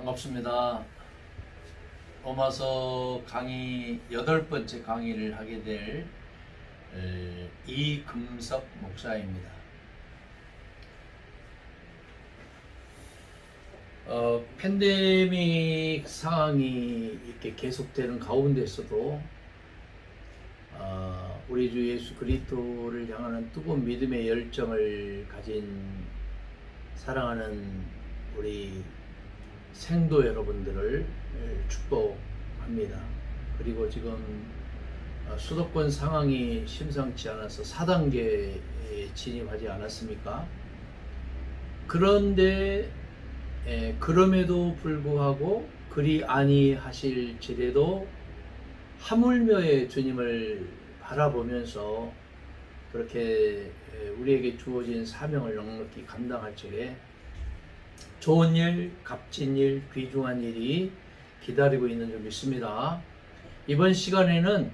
반갑습니다. 로마서 강의 8번째 강의를 하게 될 이금석 목사입니다. 팬데믹 상황이 이렇게 계속되는 가운데서도 우리 주 예수 그리스도를 향하는 뜨거운 믿음의 열정을 가진 사랑하는 우리 생도 여러분들을 축복합니다. 그리고 지금 수도권 상황이 심상치 않아서 4단계에 진입하지 않았습니까? 그런데 그럼에도 불구하고 그리 아니하실지라도 하물며의 주님을 바라보면서 그렇게 우리에게 주어진 사명을 넉넉히 감당할 적에 좋은 일, 값진 일, 귀중한 일이 기다리고 있는 줄 믿습니다. 이번 시간에는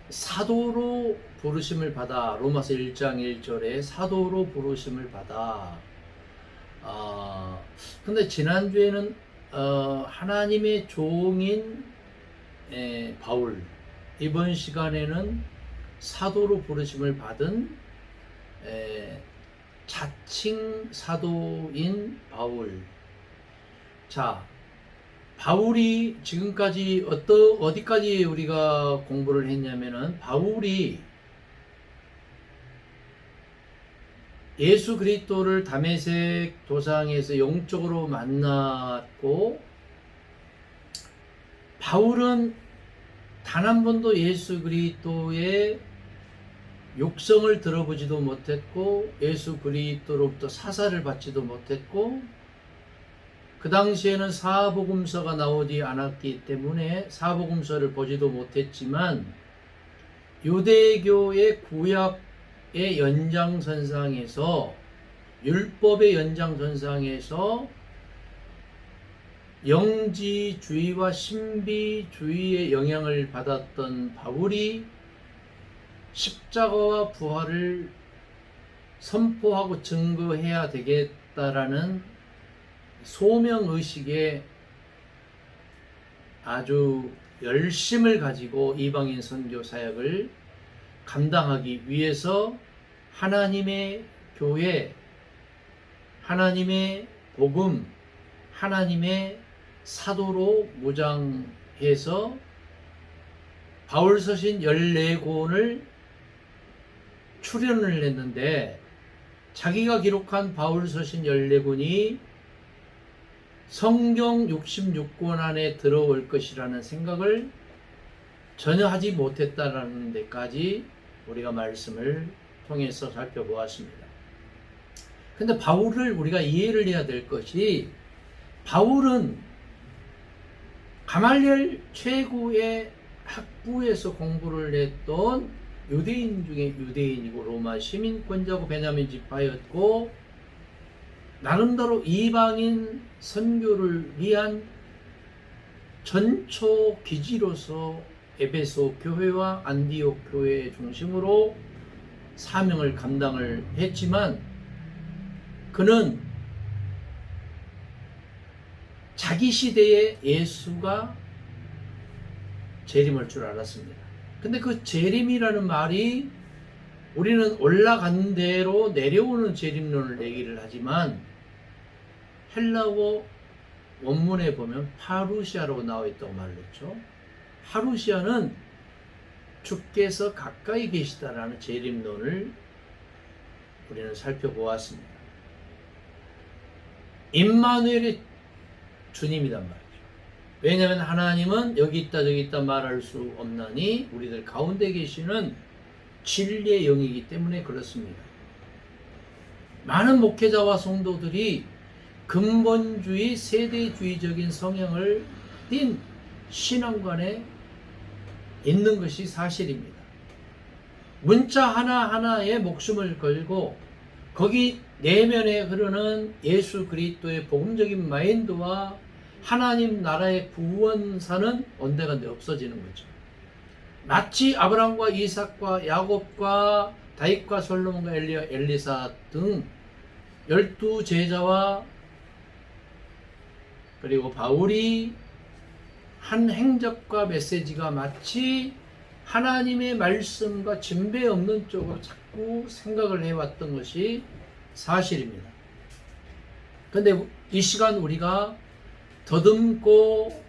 사도로 부르심을 받아, 로마서 1장 1절에 사도로 부르심을 받아. 근데 지난주에는 하나님의 종인 바울, 이번 시간에는 사도로 부르심을 받은 자칭 사도인 바울. 자, 바울이 지금까지 어디까지 우리가 공부를 했냐면은, 바울이 예수 그리스도를 다메섹 도상에서 영적으로 만났고, 바울은 단 한 번도 예수 그리스도의 육성을 들어보지도 못했고 예수 그리스도로부터 사사를 받지도 못했고, 그 당시에는 사복음서가 나오지 않았기 때문에 사복음서를 보지도 못했지만, 유대교의 구약의 연장선상에서, 율법의 연장선상에서 영지주의와 신비주의의 영향을 받았던 바울이 십자가와 부활을 선포하고 증거해야 되겠다라는 소명의식에 아주 열심을 가지고 이방인 선교 사역을 감당하기 위해서 하나님의 교회, 하나님의 복음, 하나님의 사도로 무장해서 바울서신 14권을 출연을 했는데, 자기가 기록한 바울서신 14권이 성경 66권 안에 들어올 것이라는 생각을 전혀 하지 못했다라는 데까지 우리가 말씀을 통해서 살펴보았습니다. 근데 바울을 우리가 이해를 해야 될 것이, 바울은 가말리엘 최고의 학부에서 공부를 했던 유대인 중에 유대인이고, 로마 시민권자고, 베냐민 지파였고, 나름대로 이방인 선교를 위한 전초 기지로서 에베소 교회와 안디옥 교회 중심으로 사명을 감당을 했지만, 그는 자기 시대에 예수가 재림할 줄 알았습니다. 근데 그 재림이라는 말이, 우리는 올라간 대로 내려오는 재림론을 얘기를 하지만, 헬라어 원문에 보면 파루시아라고 나와 있다고 말했죠. 파루시아는 주께서 가까이 계시다라는 재림론을 우리는 살펴보았습니다. 임마누엘의 주님이란 말이죠. 왜냐하면 하나님은 여기 있다 저기 있다 말할 수 없나니 우리들 가운데 계시는 진리의 영이기 때문에 그렇습니다. 많은 목회자와 성도들이 근본주의, 세대주의적인 성향을 띤 신앙관에 있는 것이 사실입니다. 문자 하나하나에 목숨을 걸고 거기 내면에 흐르는 예수 그리스도의 복음적인 마인드와 하나님 나라의 구원사는 온데간데 없어지는 거죠. 마치 아브라함과 이삭과 야곱과 다윗과 솔로몬과 엘리야, 엘리사 등 12 제자와 그리고 바울이 한 행적과 메시지가 마치 하나님의 말씀과 진배 없는 쪽으로 자꾸 생각을 해왔던 것이 사실입니다. 그런데 이 시간 우리가 더듬고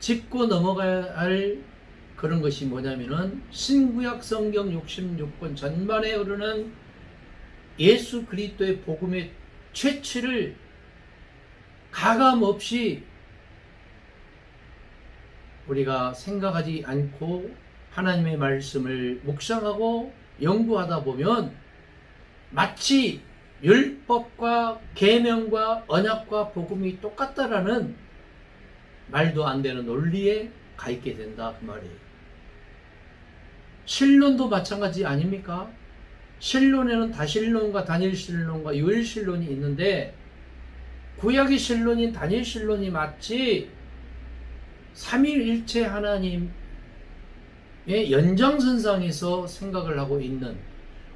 짚고 넘어가야 할 그런 것이 뭐냐면은 신구약 성경 66권 전반에 흐르는 예수 그리스도의 복음의 최치를 가감없이 우리가 생각하지 않고 하나님의 말씀을 묵상하고 연구하다 보면 마치 율법과 계명과 언약과 복음이 똑같다라는 말도 안 되는 논리에 가 있게 된다 그 말이에요. 신론도 마찬가지 아닙니까? 신론에는 다신론과 단일신론과 유일신론이 있는데 구약의 신론인 단일신론이 마치 삼위일체 하나님의 연장선상에서 생각을 하고 있는,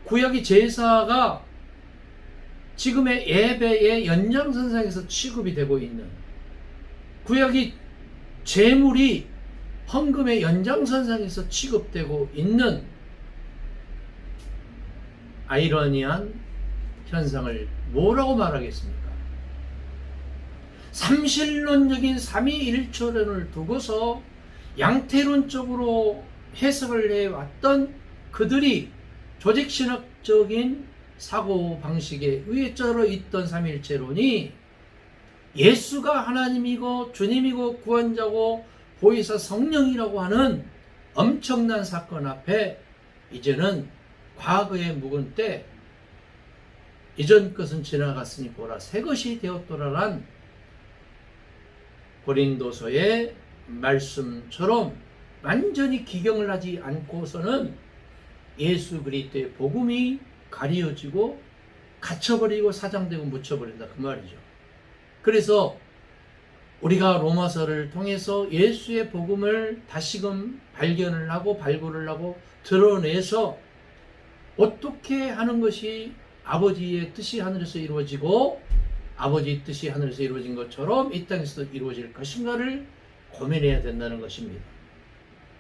구약의 제사가 지금의 예배의 연장선상에서 취급이 되고 있는, 구약의 제물이 헌금의 연장선상에서 취급되고 있는 아이러니한 현상을 뭐라고 말하겠습니까? 삼신론적인 삼위일체론을 두고서 양태론적으로 해석을 해왔던 그들이 조직신학적인 사고방식에 의에 있던 삼위일체론이 예수가 하나님이고 주님이고 구원자고 보혜사 성령이라고 하는 엄청난 사건 앞에 이제는 과거의 묵은 때 이전 것은 지나갔으니 보라 새 것이 되었도라란 고린도서의 말씀처럼 완전히 기경을 하지 않고서는 예수 그리스도의 복음이 가리워지고 갇혀버리고 사장되고 묻혀버린다 그 말이죠. 그래서 우리가 로마서를 통해서 예수의 복음을 다시금 발견을 하고 발굴을 하고 드러내서 어떻게 하는 것이 아버지의 뜻이 하늘에서 이루어지고 아버지의 뜻이 하늘에서 이루어진 것처럼 이 땅에서도 이루어질 것인가를 고민해야 된다는 것입니다.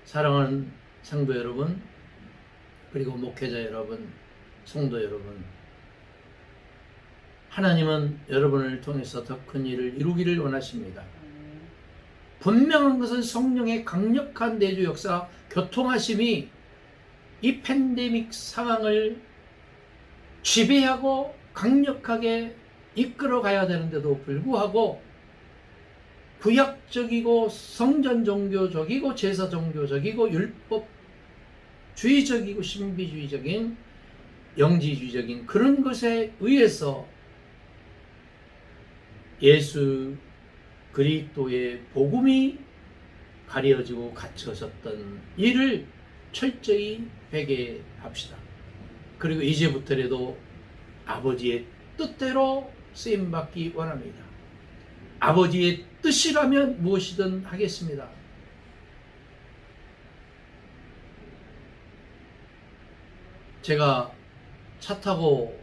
사랑하는 성도 여러분, 그리고 목회자 여러분, 성도 여러분, 하나님은 여러분을 통해서 더 큰 일을 이루기를 원하십니다. 분명한 것은 성령의 강력한 내주 역사, 교통하심이 이 팬데믹 상황을 지배하고 강력하게 이끌어 가야 되는데도 불구하고 구약적이고 성전 종교적이고 제사 종교적이고 율법주의적이고 신비주의적인 영지주의적인 그런 것에 의해서 예수 그리스도의 복음이 가려지고 갇혀졌던 일을 철저히 회개합시다. 그리고 이제부터라도 아버지의 뜻대로 쓰임받기 원합니다. 아버지의 뜻이라면 무엇이든 하겠습니다. 제가 차 타고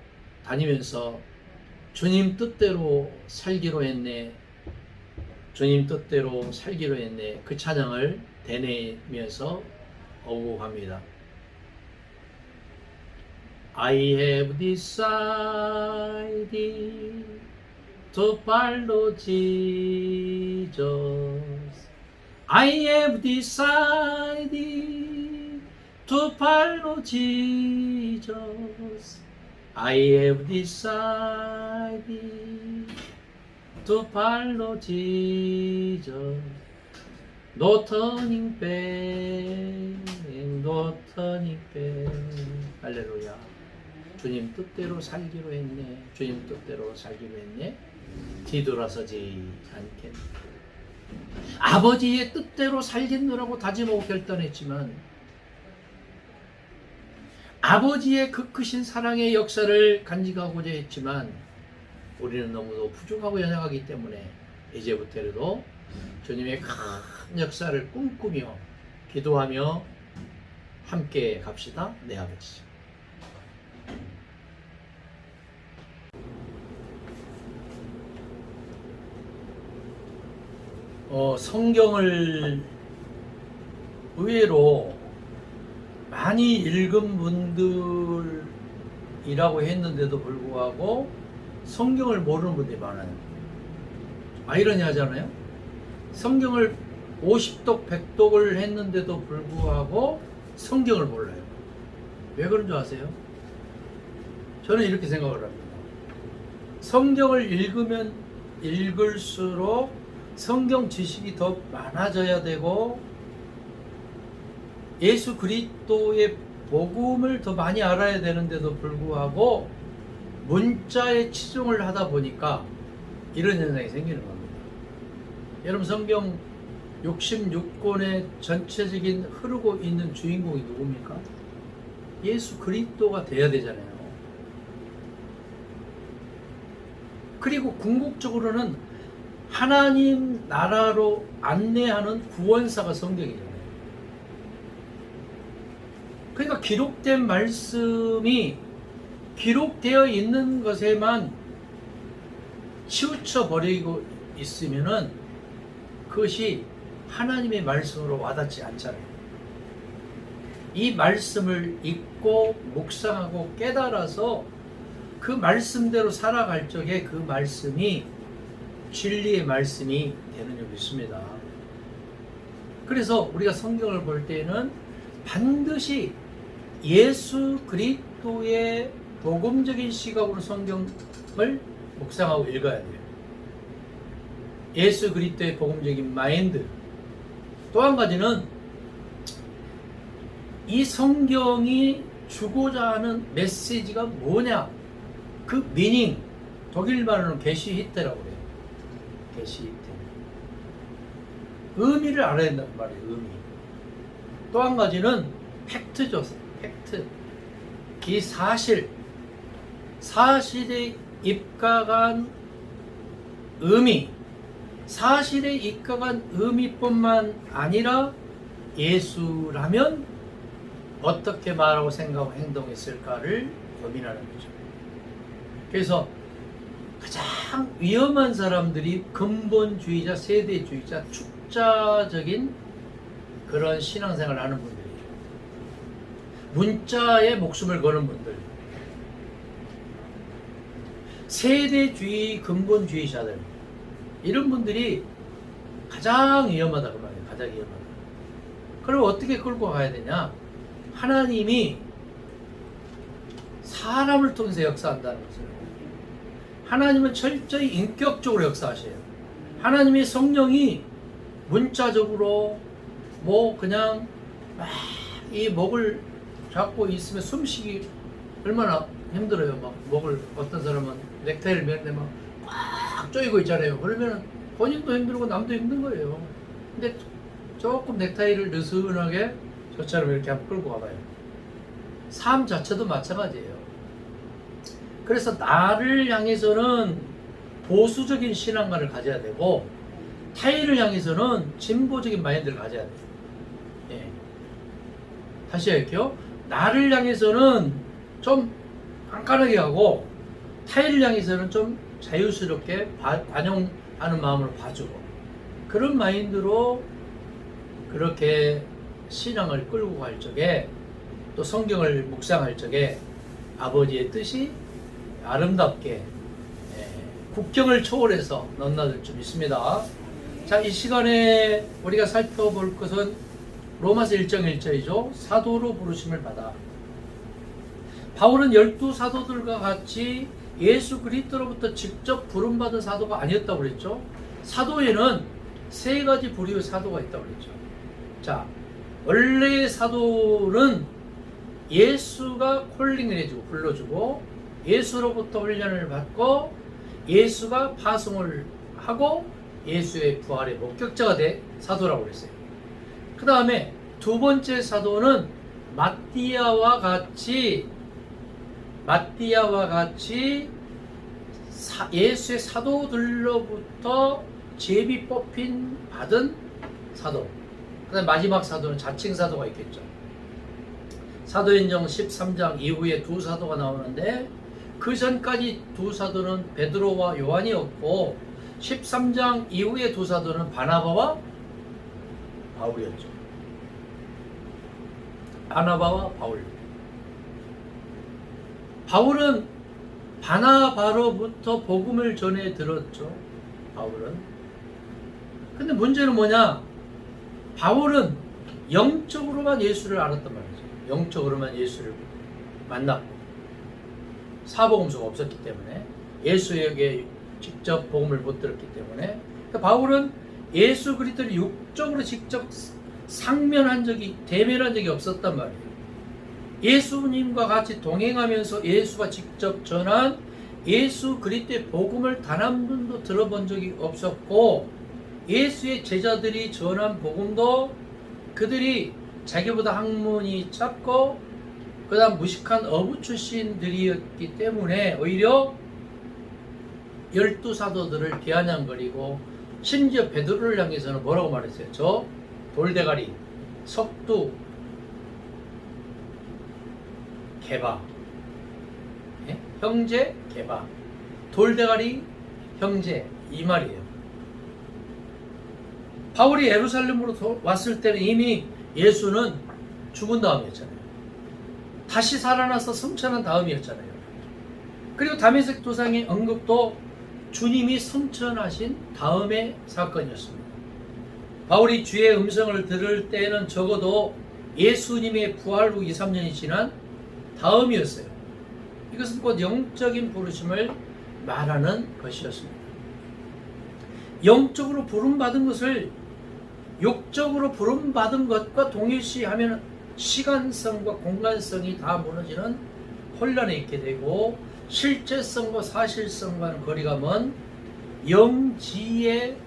다니면서 주님 뜻대로 살기로 했네, 주님 뜻대로 살기로 했네, 그 찬양을 되뇌면서 어구합니다. I have decided to follow Jesus. I have decided to follow Jesus. I have decided to follow Jesus. No turning back, no turning back. 할렐루야. 주님 뜻대로 살기로 했네. 주님 뜻대로 살기로 했네. 뒤돌아서지 않겠네. 아버지의 뜻대로 살겠노라고 다짐하고 결단했지만 아버지의 그 크신 사랑의 역사를 간직하고자 했지만 우리는 너무도 부족하고 연약하기 때문에 이제부터라도 주님의 큰 역사를 꿈꾸며 기도하며 함께 갑시다. 내 아버지. 성경을 의외로 많이 읽은 분들이라고 했는데도 불구하고 성경을 모르는 분들이 많아요. 아이러니하잖아요. 성경을 50독, 100독을 했는데도 불구하고 성경을 몰라요. 왜 그런 줄 아세요? 저는 이렇게 생각을 합니다. 성경을 읽으면 읽을수록 성경 지식이 더 많아져야 되고 예수 그리스도의 복음을 더 많이 알아야 되는데도 불구하고 문자에 치중을 하다 보니까 이런 현상이 생기는 겁니다. 여러분, 성경 66권의 전체적인 흐르고 있는 주인공이 누굽니까? 예수 그리스도가 돼야 되잖아요. 그리고 궁극적으로는 하나님 나라로 안내하는 구원사가 성경이잖아요. 그러니까 기록된 말씀이 기록되어 있는 것에만 치우쳐 버리고 있으면은 그것이 하나님의 말씀으로 와닿지 않잖아요. 이 말씀을 읽고 묵상하고 깨달아서 그 말씀대로 살아갈 적에 그 말씀이 진리의 말씀이 되는 줄 믿습니다. 그래서 우리가 성경을 볼 때는 반드시 예수 그리스도의 복음적인 시각으로 성경을 묵상하고 읽어야 돼요. 예수 그리스도의 복음적인 마인드. 또 한 가지는 이 성경이 주고자 하는 메시지가 뭐냐, 그 미닝, 독일 말로는 게시히테라고 그래요. 게시히테. 의미를 알아야 된다고 말해요. 의미. 또 한 가지는 팩트죠. 팩트. 이 사실에 입각한 의미, 사실에 입각한 의미뿐만 아니라 예수라면 어떻게 말하고 생각하고 행동했을까를 고민하는 거죠. 그래서 가장 위험한 사람들이 근본주의자, 세대주의자, 축자적인 그런 신앙생활을 하는 분들이에요. 문자에 목숨을 거는 분들, 세대주의, 근본주의자들, 이런 분들이 가장 위험하다 그 말이에요. 가장 위험하다. 그럼 어떻게 끌고 가야 되냐? 하나님이 사람을 통해서 역사한다는 것을. 하나님은 철저히 인격적으로 역사하셔요. 하나님의 성령이 문자적으로 그냥 막 이 목을 잡고 있으면 숨쉬기 얼마나 힘들어요. 막 목을, 어떤 사람은 넥타이를 매는데 막 꽉 조이고 있잖아요. 그러면 본인도 힘들고 남도 힘든 거예요. 근데 조금 넥타이를 느슨하게 저처럼 이렇게 한번 끌고 가봐요. 삶 자체도 마찬가지예요. 그래서 나를 향해서는 보수적인 신앙관을 가져야 되고 타인을 향해서는 진보적인 마인드를 가져야 돼요. 예. 다시 할게요. 나를 향해서는 좀 깐깐하게 하고 타인을 향해서는 좀 자유스럽게 반영하는 마음으로 봐주고, 그런 마인드로 그렇게 신앙을 끌고 갈 적에, 또 성경을 묵상할 적에 아버지의 뜻이 아름답게 국경을 초월해서 넘나들 줄 믿습니다. 자, 이 시간에 우리가 살펴볼 것은 로마서 1장 1절이죠. 사도로 부르심을 받아. 바울은 12사도들과 같이 예수 그리스도로부터 직접 부름받은 사도가 아니었다고 그랬죠. 사도에는 세 가지 부류의 사도가 있다고 그랬죠. 자, 원래의 사도는 예수가 콜링을 해주고 불러주고 예수로부터 훈련을 받고 예수가 파송을 하고 예수의 부활의 목격자가 된 사도라고 그랬어요. 그 다음에 두 번째 사도는 마띠아와 같이 예수의 사도들로부터 제비 뽑힌 받은 사도. 그 다음에 마지막 사도는 자칭 사도가 있겠죠. 사도행전 13장 이후에 두 사도가 나오는데 그 전까지 두 사도는 베드로와 요한이었고, 13장 이후의 두 사도는 바나바와 바울이었죠. 바나바와 바울. 바울은 바나바로부터 복음을 전해 들었죠. 바울은. 근데 문제는 뭐냐? 바울은 영적으로만 예수를 알았단 말이죠. 영적으로만 예수를 만났고 사복음서가 없었기 때문에 예수에게 직접 복음을 못 들었기 때문에 그러니까 바울은 예수 그리스도를 육적으로 직접 상면한 적이 대면한 적이 없었단 말이에요. 예수님과 같이 동행하면서 예수가 직접 전한 예수 그리스도의 복음을 단 한 번도 들어본 적이 없었고 예수의 제자들이 전한 복음도 그들이 자기보다 학문이 작고 그 다음 무식한 어부 출신들이었기 때문에 오히려 12사도들을 비아냥거리고 심지어 베드로를 향해서는 뭐라고 말했어요? 저 돌대가리, 석두, 개바, 예? 형제, 개바, 돌대가리, 형제 이 말이에요. 바울이 예루살렘으로 왔을 때는 이미 예수는 죽은 다음이었잖아요. 다시 살아나서 승천한 다음이었잖아요. 그리고 다메섹 도상의 언급도 주님이 승천하신 다음의 사건이었습니다. 바울이 주의 음성을 들을 때는 적어도 예수님의 부활 후 2, 3년이 지난 다음이었어요. 이것은 곧 영적인 부르심을 말하는 것이었습니다. 영적으로 부름받은 것을 육적으로 부름받은 것과 동일시하면 시간성과 공간성이 다 무너지는 혼란에 있게 되고 실제성과 사실성과는 거리가 먼 영지에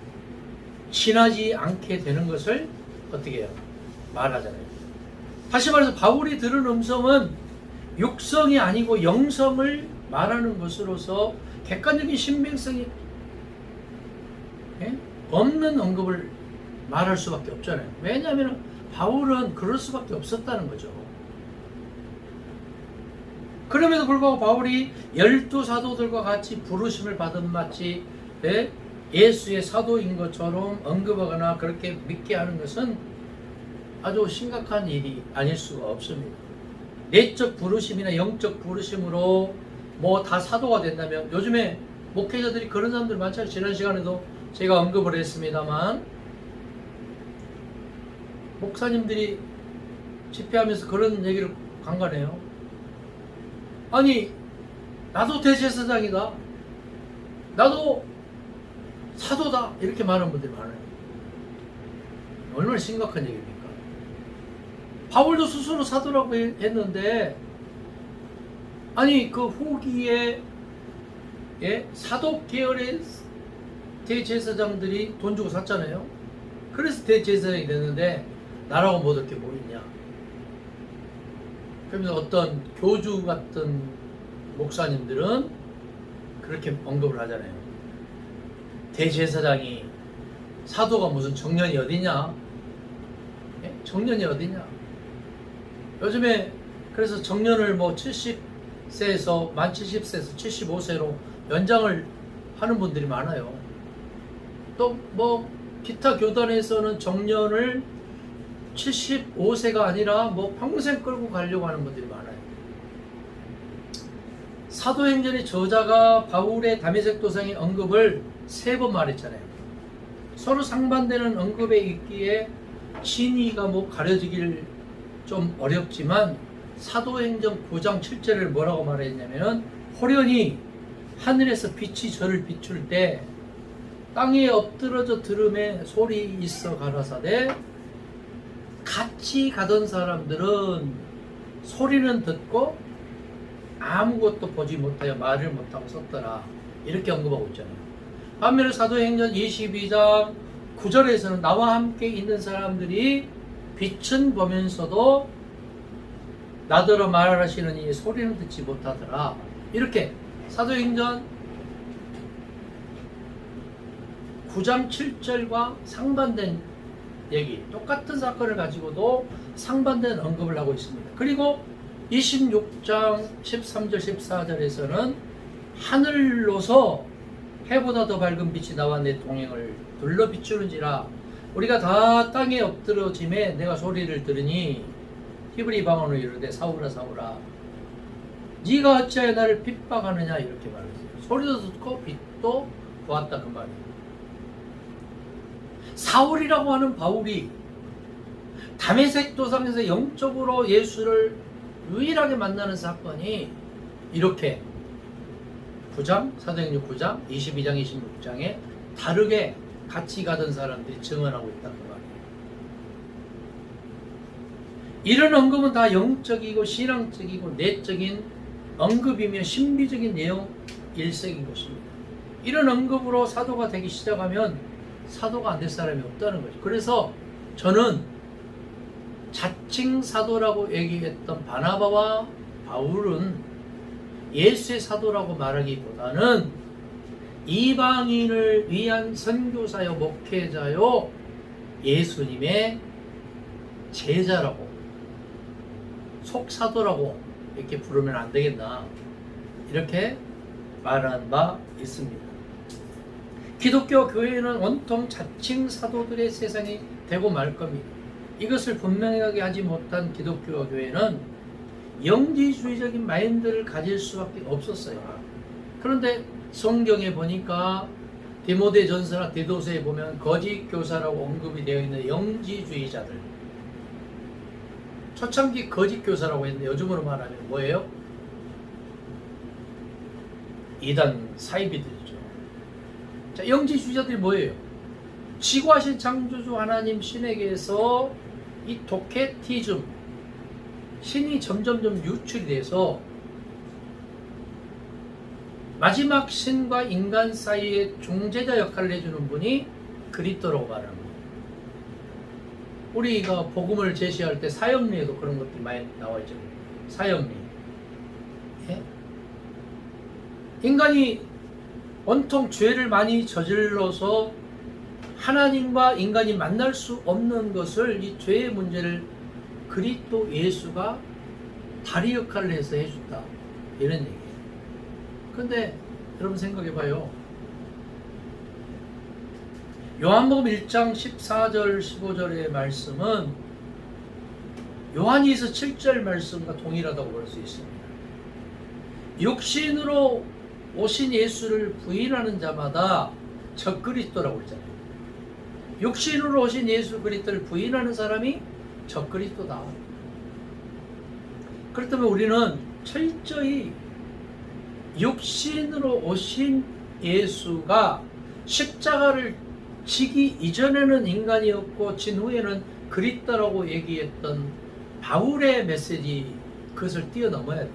지나지 않게 되는 것을 어떻게 해요? 말하잖아요. 다시 말해서 바울이 들은 음성은 육성이 아니고 영성을 말하는 것으로서 객관적인 신빙성이 없는 언급을 말할 수밖에 없잖아요. 왜냐하면 바울은 그럴 수밖에 없었다는 거죠. 그럼에도 불구하고 바울이 12사도들과 같이 부르심을 받은 마치 예수의 사도인 것처럼 언급하거나 그렇게 믿게 하는 것은 아주 심각한 일이 아닐 수가 없습니다. 내적 부르심이나 영적 부르심으로 뭐 다 사도가 된다면 요즘에 목회자들이 그런 사람들 많잖아요. 지난 시간에도 제가 언급을 했습니다만 목사님들이 집회하면서 그런 얘기를 간간해요. 아니 나도 대제사장이다, 나도 사도다 이렇게 말하는 분들이 많아요. 얼마나 심각한 얘기입니까? 바울도 스스로 사도라고 했는데 아니 그 후기에 사도 계열의 대제사장들이 돈 주고 샀잖아요. 그래서 대제사장이 됐는데 나라고 못 얻게 뭐 있냐. 그러면서 어떤 교주 같은 목사님들은 그렇게 언급을 하잖아요. 대제사장이 사도가 무슨 정년이 어디냐? 예? 정년이 어디냐? 요즘에 그래서 정년을 뭐 70세에서 만 70세에서 75세로 연장을 하는 분들이 많아요. 또 뭐 기타 교단에서는 정년을 75세가 아니라 뭐 평생 끌고 가려고 하는 분들이 많아요. 사도행전의 저자가 바울의 다메섹 도상의 언급을 3번 말했잖아요. 서로 상반되는 언급에 있기에 진위가 뭐 가려지길 좀 어렵지만 사도행전 9장 7절을 뭐라고 말했냐면 호련히 하늘에서 빛이 저를 비출 때 땅에 엎드러져 들음에 소리 있어 가라사대 같이 가던 사람들은 소리는 듣고 아무것도 보지 못하여 말을 못하고 썼더라 이렇게 언급하고 있잖아요. 반면에 사도행전 22장 9절에서는 나와 함께 있는 사람들이 빛은 보면서도 나더러 말하시느니 소리는 듣지 못하더라 이렇게 사도행전 9장 7절과 상반된 얘기, 똑같은 사건을 가지고도 상반된 언급을 하고 있습니다. 그리고 26장 13절 14절에서는 해보다 더 밝은 빛이 나와 내 동행을 둘러 비추는지라. 우리가 다 땅에 엎드러짐에 내가 소리를 들으니 히브리 방언으로 이르되 사울아 사울아 네가 어찌하여 나를 핍박하느냐 이렇게 말했어요. 소리도 듣고 빛도 보았다 그 말이에요. 사울이라고 하는 바울이 다메섹 도상에서 영적으로 예수를 유일하게 만나는 사건이 이렇게 9장, 사도행전 9장, 22장, 26장에 다르게 같이 가던 사람들이 증언하고 있다는 말이에요. 이런 언급은 다 영적이고 신앙적이고 내적인 언급이며 신비적인 내용 일색인 것입니다. 이런 언급으로 사도가 되기 시작하면 사도가 안 될 사람이 없다는 거죠. 그래서 저는 자칭 사도라고 얘기했던 바나바와 바울은 예수의 사도라고 말하기보다는 이방인을 위한 선교사요 목회자요 예수님의 제자라고 속사도라고 이렇게 부르면 안 되겠나 이렇게 말한 바 있습니다. 기독교 교회는 온통 자칭 사도들의 세상이 되고 말 겁니다. 이것을 분명하게 하지 못한 기독교 교회는 영지주의적인 마인드를 가질 수밖에 없었어요. 그런데 성경에 보니까 디모데 전서나 디도서에 보면 거짓 교사라고 언급이 되어 있는 영지주의자들, 초창기 거짓 교사라고 했는데 요즘으로 말하면 뭐예요? 이단 사이비들이죠. 자, 영지주의자들이 뭐예요? 지구하신 창조주 하나님 신에게서 이 도케티즘, 신이 점점점 유출이 돼서 마지막 신과 인간 사이에 중재자 역할을 해주는 분이 그리스도라고 말하는 거예요. 우리가 복음을 제시할 때 사형리에도 그런 것들이 많이 나와 있죠. 사형리. 예? 인간이 온통 죄를 많이 저질러서 하나님과 인간이 만날 수 없는 것을, 이 죄의 문제를 그리스도 예수가 다리 역할을 해서 해준다, 이런 얘기예요. 근데 여러분 생각해봐요. 요한복음 1장 14절 15절의 말씀은 요한일서 7절 말씀과 동일하다고 볼 수 있습니다. 육신으로 오신 예수를 부인하는 자마다 적그리스도라고 했잖아요. 육신으로 오신 예수 그리스도를 부인하는 사람이 적그리스도다. 그렇다면 우리는 철저히 육신으로 오신 예수가 십자가를 지기 이전에는 인간이었고 진 후에는 그리스도라고 얘기했던 바울의 메시지, 그것을 뛰어넘어야 돼요.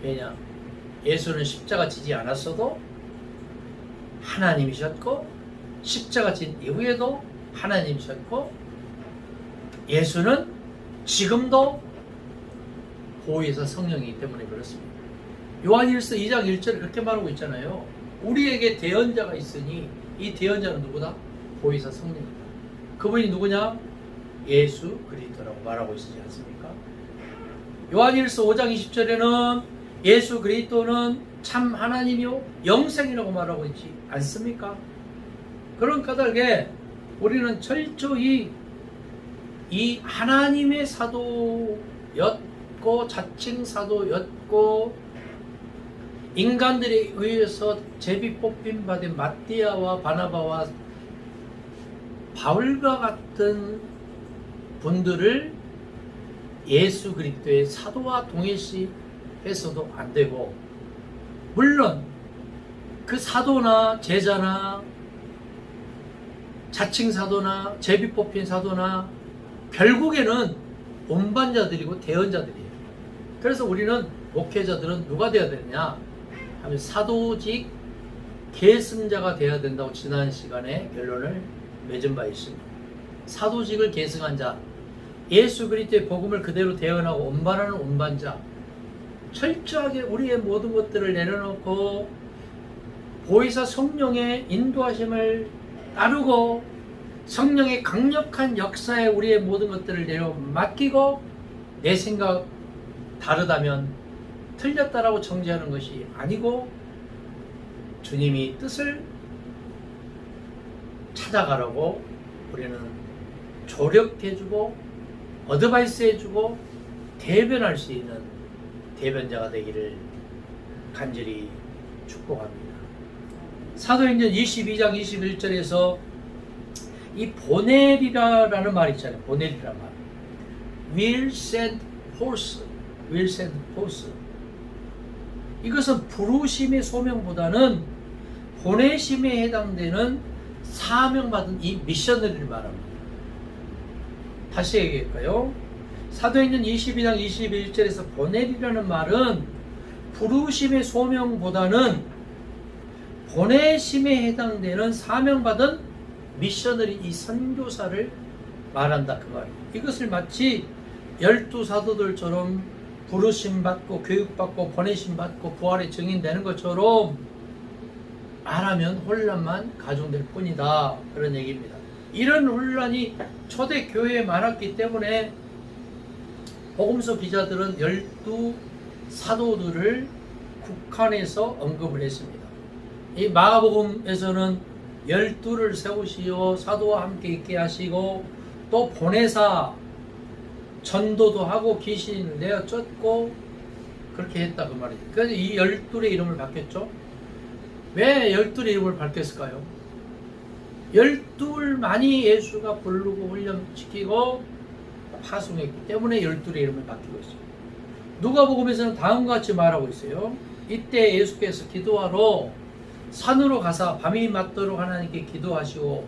왜냐? 예수는 십자가 지지 않았어도 하나님이셨고, 십자가 진 이후에도 하나님이셨고, 예수는 지금도 보혜사 성령이기 때문에 그렇습니다. 요한일서 2장 1절에 그렇게 말하고 있잖아요. 우리에게 대언자가 있으니 이 대언자는 누구다? 보혜사 성령이다. 그분이 누구냐? 예수 그리스도라고 말하고 있지 않습니까? 요한일서 5장 20절에는 예수 그리스도는 참 하나님이요 영생이라고 말하고 있지 않습니까? 그런 까닭에 우리는 철저히 이 하나님의 사도였고 자칭 사도였고 인간들에 의해서 제비 뽑힘 받은 마띠아와 바나바와 바울과 같은 분들을 예수 그리스도의 사도와 동일시해서도 안 되고, 물론 그 사도나 제자나 자칭 사도나 제비 뽑힌 사도나 결국에는 운반자들이고 대언자들이에요. 그래서 우리는 목회자들은 누가 되어야 되느냐 하면 사도직 계승자가 되어야 된다고 지난 시간에 결론을 맺은 바 있습니다. 사도직을 계승한 자, 예수 그리스도의 복음을 그대로 대언하고 운반하는 운반자, 철저하게 우리의 모든 것들을 내려놓고 보혜사 성령의 인도하심을 따르고 성령의 강력한 역사에 우리의 모든 것들을 내려 맡기고, 내 생각 다르다면 틀렸다라고 정죄하는 것이 아니고 주님이 뜻을 찾아가라고 우리는 조력해주고 어드바이스해주고 대변할 수 있는 대변자가 되기를 간절히 축복합니다. 사도행전 22장 21절에서 이 보내리라라는 말이 있잖아요. 보내리라 말. will send forth. will send forth. 이것은 부르심의 소명보다는 보내심에 해당되는 사명받은 이 미셔너리를 말합니다. 다시 얘기할까요? 사도행전 22장 21절에서 보내리라는 말은 부르심의 소명보다는 보내심에 해당되는 사명받은 미셔너리 이 선교사를 말한다 그 말이에요. 이것을 마치 12사도들처럼 부르심 받고 교육받고 보내심 받고 부활의 증인되는 것처럼 말하면 혼란만 가중될 뿐이다 그런 얘기입니다. 이런 혼란이 초대 교회에 많았기 때문에 복음서 기자들은 12사도들을 국한해서 언급을 했습니다. 이 마가복음에서는 12를 세우시어 사도와 함께 있게 하시고 또 보내사 전도도 하고 귀신을 내어 쫓고 그렇게 했다 그 말이에요. 그래서 이 12의 이름을 바뀌었죠. 왜 12의 이름을 바뀌었을까요? 12만이 예수가 부르고 훈련시키고 파송했기 때문에 12의 이름을 바뀌고 있어요. 누가복음에서는 다음과 같이 말하고 있어요. 이때 예수께서 기도하러 산으로 가사 밤이 맞도록 하나님께 기도하시고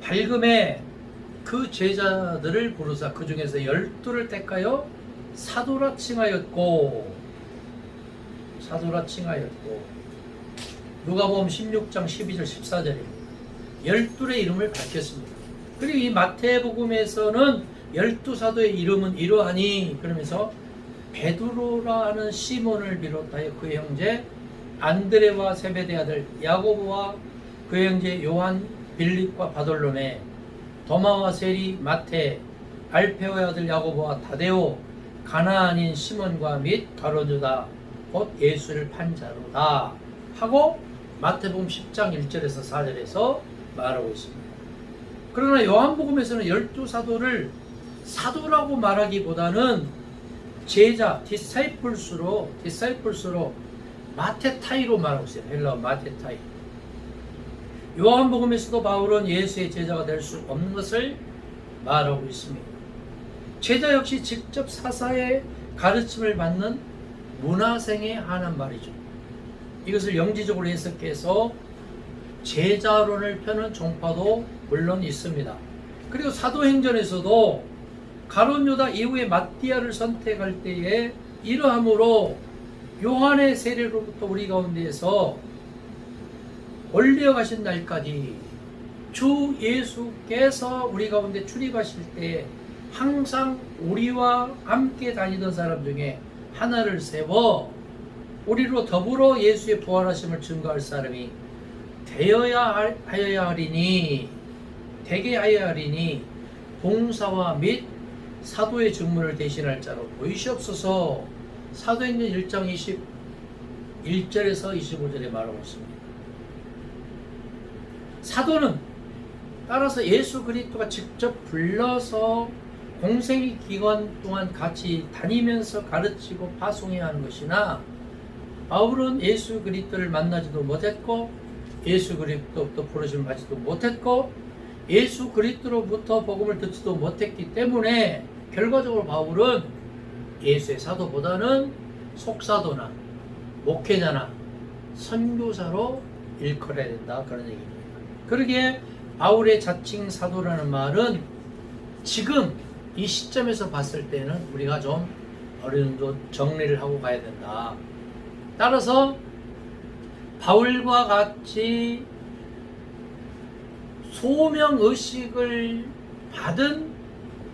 밝음에 그 제자들을 부르사 그 중에서 12를 택하여 사도라 칭하였고 누가복음 16장 12절 14절입니다. 12의 이름을 밝혔습니다. 그리고 이 마태복음에서는 12사도의 이름은 이러하니 그러면서 베드로라 하는 시몬을 비롯하여 그 형제 안드레와 세베대 아들 야고보와 그 형제 요한 빌립과 바돌로메 도마와 세리 마테 알페오의 아들 야고보와 다데오 가나안인 시몬과 및 가룟유다 곧 예수를 판 자로다 하고 마태복음 10장 1절에서 4절에서 말하고 있습니다. 그러나 요한복음에서는 12사도를 사도라고 말하기보다는 제자, 디사이플스로 마테타이로 말하고 있어요. 헬라어 마테타이. 요한복음에서도 바울은 예수의 제자가 될 수 없는 것을 말하고 있습니다. 제자 역시 직접 사사의 가르침을 받는 문화생에 한한 말이죠. 이것을 영지적으로 해석해서 제자론을 펴는 종파도 물론 있습니다. 그리고 사도행전에서도 가룟유다 이후에 마띠아를 선택할 때에 이러함으로 요한의 세례로부터 우리 가운데에서 올려 가신 날까지 주 예수께서 우리 가운데 출입하실 때 항상 우리와 함께 다니던 사람 중에 하나를 세워 우리로 더불어 예수의 부활하심을 증거할 사람이 되게 하여야 하리니 봉사와 및 사도의 직무를 대신할 자로 보이시옵소서. 사도행전 1장 21절에서 25절에 말하고 있습니다. 사도는 따라서 예수 그리스도가 직접 불러서 공생의 기간 동안 같이 다니면서 가르치고 파송해야 하는 것이나 바울은 예수 그리스도를 만나지도 못했고 예수 그리스도부터 부르심을 받지도 못했고 예수 그리스도로부터 복음을 듣지도 못했기 때문에 결과적으로 바울은 예수의 사도보다는 속사도나 목회자나 선교사로 일컬어야 된다 그런 얘기입니다. 그러기에 바울의 자칭 사도라는 말은 지금 이 시점에서 봤을 때는 우리가 좀 어느 정도 정리를 하고 가야 된다. 따라서 바울과 같이 소명의식을 받은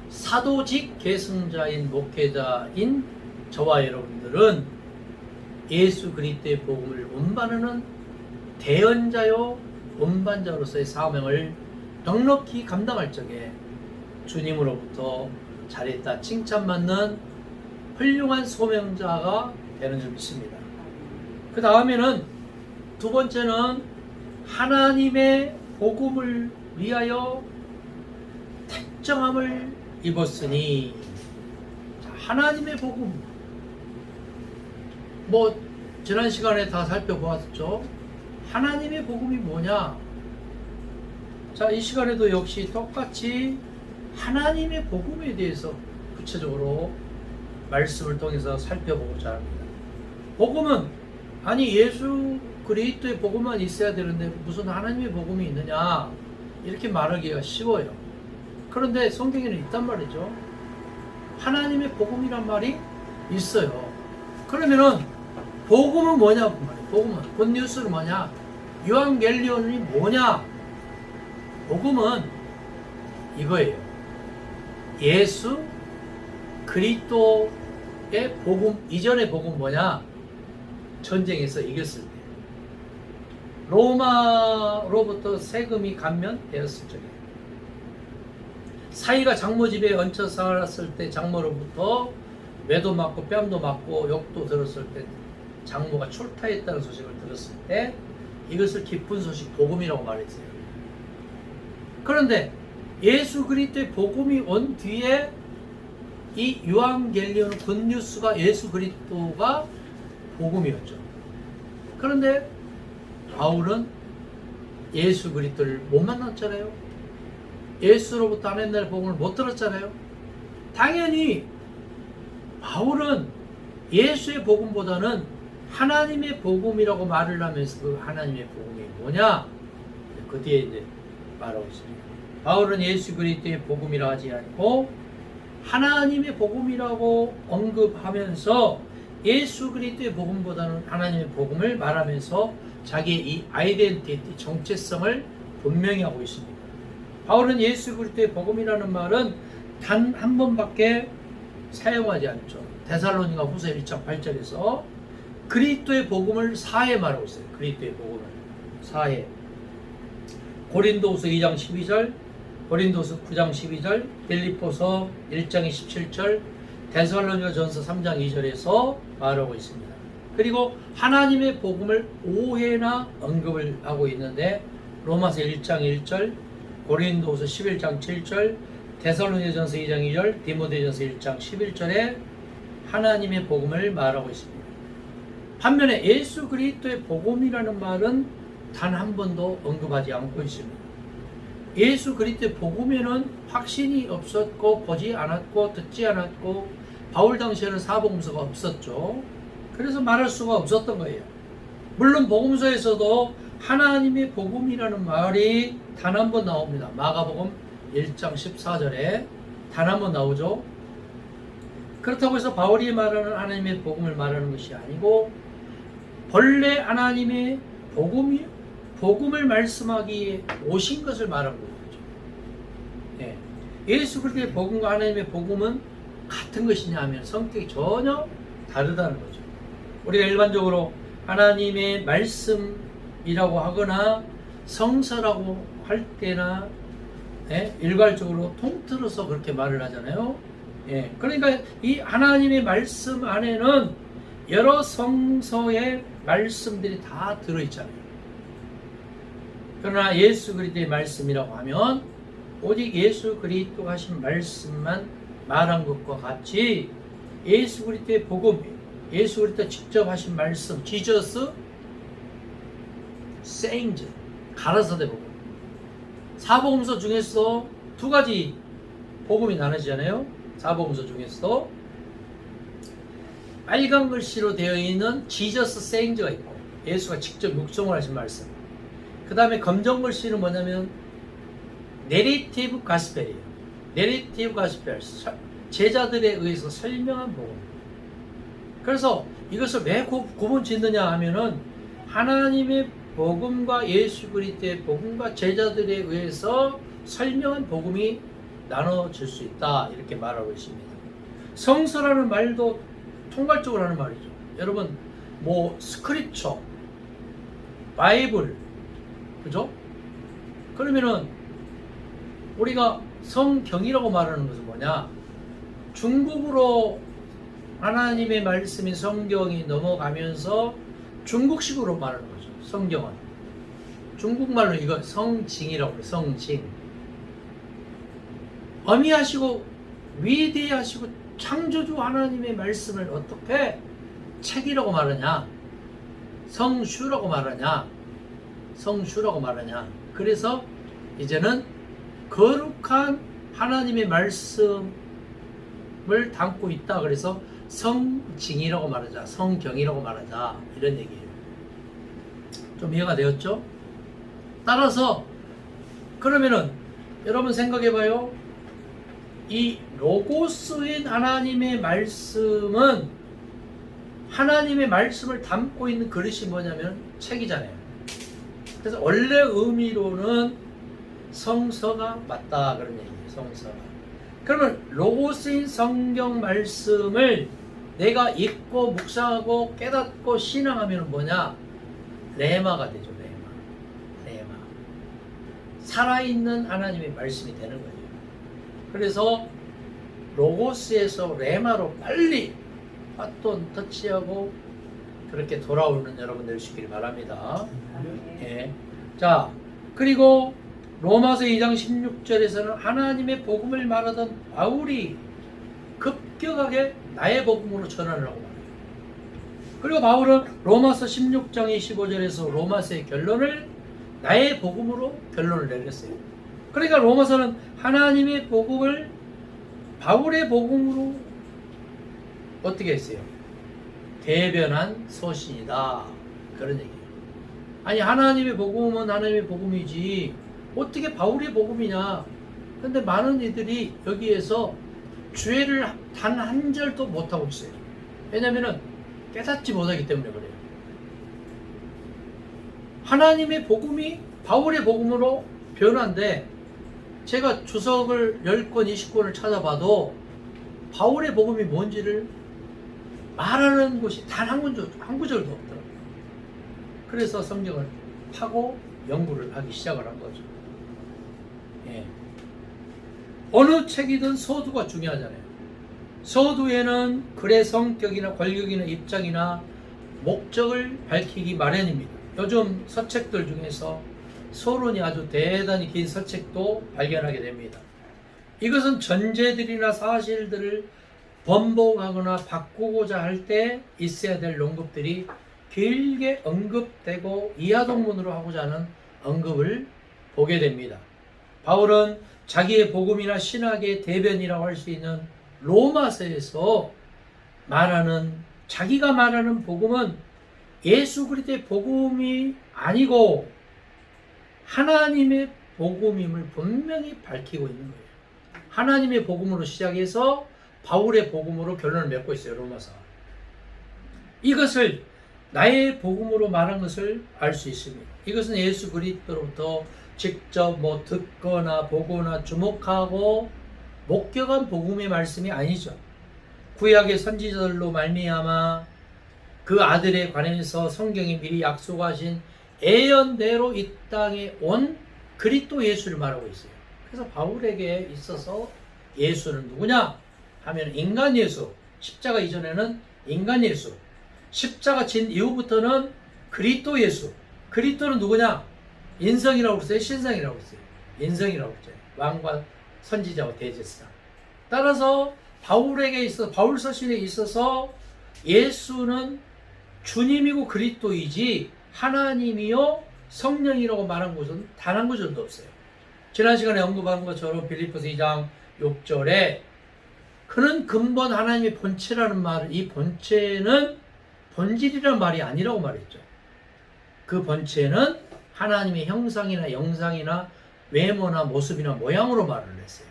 사도직 계승자인 목회자인 저와 여러분들은 예수 그리스도의 복음을 운반하는 대언자요 운반자로서의 사명을 넉넉히 감당할 적에 주님으로부터 잘했다 칭찬받는 훌륭한 소명자가 되는 줄 믿습니다. 그 다음에는 두 번째는 하나님의 복음을 위하여 택정함을 입었으니. 자, 하나님의 복음, 뭐 지난 시간에 다 살펴보았죠. 하나님의 복음이 뭐냐? 자, 이 시간에도 역시 똑같이 하나님의 복음에 대해서 구체적으로 말씀을 통해서 살펴보고자 합니다. 복음은, 아니 예수 그리스도의 복음만 있어야 되는데 무슨 하나님의 복음이 있느냐, 이렇게 말하기가 쉬워요. 그런데 성경에는 있단 말이죠. 하나님의 복음이란 말이 있어요. 그러면은 복음은 뭐냐? 복음은, 굿뉴스는 뭐냐? 유앙겔리온이 뭐냐? 복음은 이거예요. 예수 그리스도의 복음, 이전의 복음 뭐냐? 전쟁에서 이겼을 때, 로마로부터 세금이 감면되었을 적에, 사이가 장모 집에 얹혀 살았을 때 장모로부터 매도 맞고 뺨도 맞고 욕도 들었을 때, 장모가 출타했다는 소식을 들었을 때, 이것을 기쁜 소식, 복음이라고 말했어요. 그런데 예수 그리스도의 복음이 온 뒤에 이 유앙겔리온 굿뉴스가 예수 그리스도가 복음이었죠. 그런데 바울은 예수 그리스도를 못 만났잖아요. 예수로부터 하나님의 복음을 못 들었잖아요. 당연히 바울은 예수의 복음보다는 하나님의 복음이라고 말을 하면서 그 하나님의 복음이 뭐냐? 그 뒤에 이제 말하고 있습니다. 바울은 예수 그리스도의 복음이라 하지 않고 하나님의 복음이라고 언급하면서 예수 그리스도의 복음보다는 하나님의 복음을 말하면서 자기의 이 아이덴티티, 정체성을 분명히 하고 있습니다. 바울은 예수 그리스도의 복음이라는 말은 단 한 번밖에 사용하지 않죠. 데살로니가 후서 1장 8절에서 그리스도의 복음을 4회 말하고 있어요. 그리스도의 복음을 4회. 고린도후서 2장 12절, 고린도후서 9장 12절, 빌립보서 1장 27절, 데살로니가전서 3장 2절에서 말하고 있습니다. 그리고 하나님의 복음을 5회나 언급을 하고 있는데, 로마서 1장 1절, 고린도후서 11장 7절, 데살로니가전서 2장 2절, 디모데전서 1장 11절에 하나님의 복음을 말하고 있습니다. 반면에 예수 그리스도의 복음이라는 말은 단 한 번도 언급하지 않고 있습니다. 예수 그리스도의 복음에는 확신이 없었고 보지 않았고 듣지 않았고, 바울 당시에는 사복음서가 없었죠. 그래서 말할 수가 없었던 거예요. 물론 복음서에서도 하나님의 복음이라는 말이 단 한 번 나옵니다. 마가복음 1장 14절에 단 한 번 나오죠. 그렇다고 해서 바울이 말하는 하나님의 복음을 말하는 것이 아니고, 본래 하나님의 복음을 말씀하기에 오신 것을 말하고 있는 거죠. 네. 예수 그리스도의 복음과 하나님의 복음은 같은 것이냐 하면 성격이 전혀 다르다는 거죠. 우리가 일반적으로 하나님의 말씀이라고 하거나 성서라고 할 때나, 일괄적으로 통틀어서 그렇게 말을 하잖아요. 그러니까 이 하나님의 말씀 안에는 여러 성서의 말씀들이 다 들어있잖아요. 그러나 예수 그리스도의 말씀이라고 하면 오직 예수 그리스도가 하신 말씀만 말한 것과 같이, 예수 그리스도의 복음, 예수 그리스도가 직접 하신 말씀, 지저스 세인즈, 가라사대 복음. 사복음서 중에서 두 가지 복음이 나눠지잖아요. 사복음서 중에서도 빨간 글씨로 되어 있는 지저스 세인즈가 있고, 예수가 직접 육성을 하신 말씀. 그 다음에 검정 글씨는 뭐냐면 내리티브 가스펠이에요. 내리티브 가스펠, 제자들에 의해서 설명한 복음. 그래서 이것을 왜 구분 짓느냐 하면은 하나님의 복음과 예수 그리스도의 복음과 제자들에 의해서 설명한 복음이 나눠질 수 있다, 이렇게 말하고 있습니다. 성서라는 말도 통괄적으로 하는 말이죠. 여러분, 뭐 스크립처, 바이블, 그죠? 그러면은 우리가 성경이라고 말하는 것은 뭐냐? 중국으로 하나님의 말씀인 성경이 넘어가면서 중국식으로 말하는 거죠. 성경은. 중국말로 이거 성징이라고 그래요. 성징. 어미하시고 위대하시고 창조주 하나님의 말씀을 어떻게 책이라고 말하냐? 성슈라고 말하냐? 성슈라고 말하냐? 그래서 이제는 거룩한 하나님의 말씀을 담고 있다. 그래서 성징이라고 말하자. 성경이라고 말하자. 이런 얘기예요. 좀 이해가 되었죠? 따라서 그러면은 여러분 생각해봐요. 이 로고스인 하나님의 말씀은 하나님의 말씀을 담고 있는 그릇이 뭐냐면 책이잖아요. 그래서 원래 의미로는 성서가 맞다 그런 얘기예요. 성서가. 그러면 로고스인 성경 말씀을 내가 읽고 묵상하고 깨닫고 신앙하면 뭐냐? 레마가 되죠. 레마. 살아있는 하나님의 말씀이 되는 거예요. 그래서 로고스에서 레마로 빨리 바톤 터치하고 그렇게 돌아오는 여러분 되시길 바랍니다. 예. 자, 그리고 로마서 2장 16절에서는 하나님의 복음을 말하던 바울이 급격하게 나의 복음으로 전환을 하고 말해요. 그리고 바울은 로마서 16장 25절에서 로마서의 결론을 나의 복음으로 결론을 내렸어요. 그러니까 로마서는 하나님의 복음을 바울의 복음으로 어떻게 했어요? 대변한 서신이다. 그런 얘기예요. 아니 하나님의 복음은 하나님의 복음이지 어떻게 바울의 복음이냐. 근데 많은 이들이 여기에서 죄를 단 한 절도 못하고 있어요. 왜냐하면 깨닫지 못하기 때문에 그래요. 하나님의 복음이 바울의 복음으로 변화인데 제가 주석을 10권, 20권을 찾아봐도 바울의 복음이 뭔지를 말하는 곳이 단 한 구절도 없더라고요. 그래서 성경을 파고 연구를 하기 시작을 한 거죠. 예. 어느 책이든 서두가 중요하잖아요. 서두에는 글의 성격이나 권력이나 입장이나 목적을 밝히기 마련입니다. 요즘 서책들 중에서 서론이 아주 대단히 긴 서책도 발견하게 됩니다. 이것은 전제들이나 사실들을 번복하거나 바꾸고자 할 때 있어야 될 언급들이 길게 언급되고 이하동문으로 하고자 하는 언급을 보게 됩니다. 바울은 자기의 복음이나 신학의 대변이라고 할 수 있는 로마서에서 자기가 말하는 복음은 예수 그리스도의 복음이 아니고 하나님의 복음임을 분명히 밝히고 있는 거예요. 하나님의 복음으로 시작해서 바울의 복음으로 결론을 맺고 있어요. 로마서. 이것을 나의 복음으로 말한 것을 알 수 있습니다. 이것은 예수 그리스도로부터 직접 듣거나 보거나 주목하고 목격한 복음의 말씀이 아니죠. 구약의 선지자들로 말미암아 그 아들에 관해서 성경이 미리 약속하신 예언대로 이 땅에 온 그리스도 예수를 말하고 있어요. 그래서 바울에게 있어서 예수는 누구냐 하면 인간 예수, 십자가 이전에는 인간 예수, 십자가 진 이후부터는 그리스도 예수. 그리스도는 누구냐? 인성이라고 그랬어요? 신성이라고 그랬어요? 인성이라고 그랬어요. 왕과 선지자와 대제사장. 따라서 바울 서신에 있어서 예수는 주님이고 그리스도이지 하나님이요 성령이라고 말한 것은 단 한 구절도 없어요. 지난 시간에 언급한 것처럼 빌립보서 2장 6절에 그는 근본 하나님의 본체라는 말, 이 본체는 본질이라는 말이 아니라고 말했죠. 그 본체는 하나님의 형상이나 영상이나 외모나 모습이나 모양으로 말을 했어요.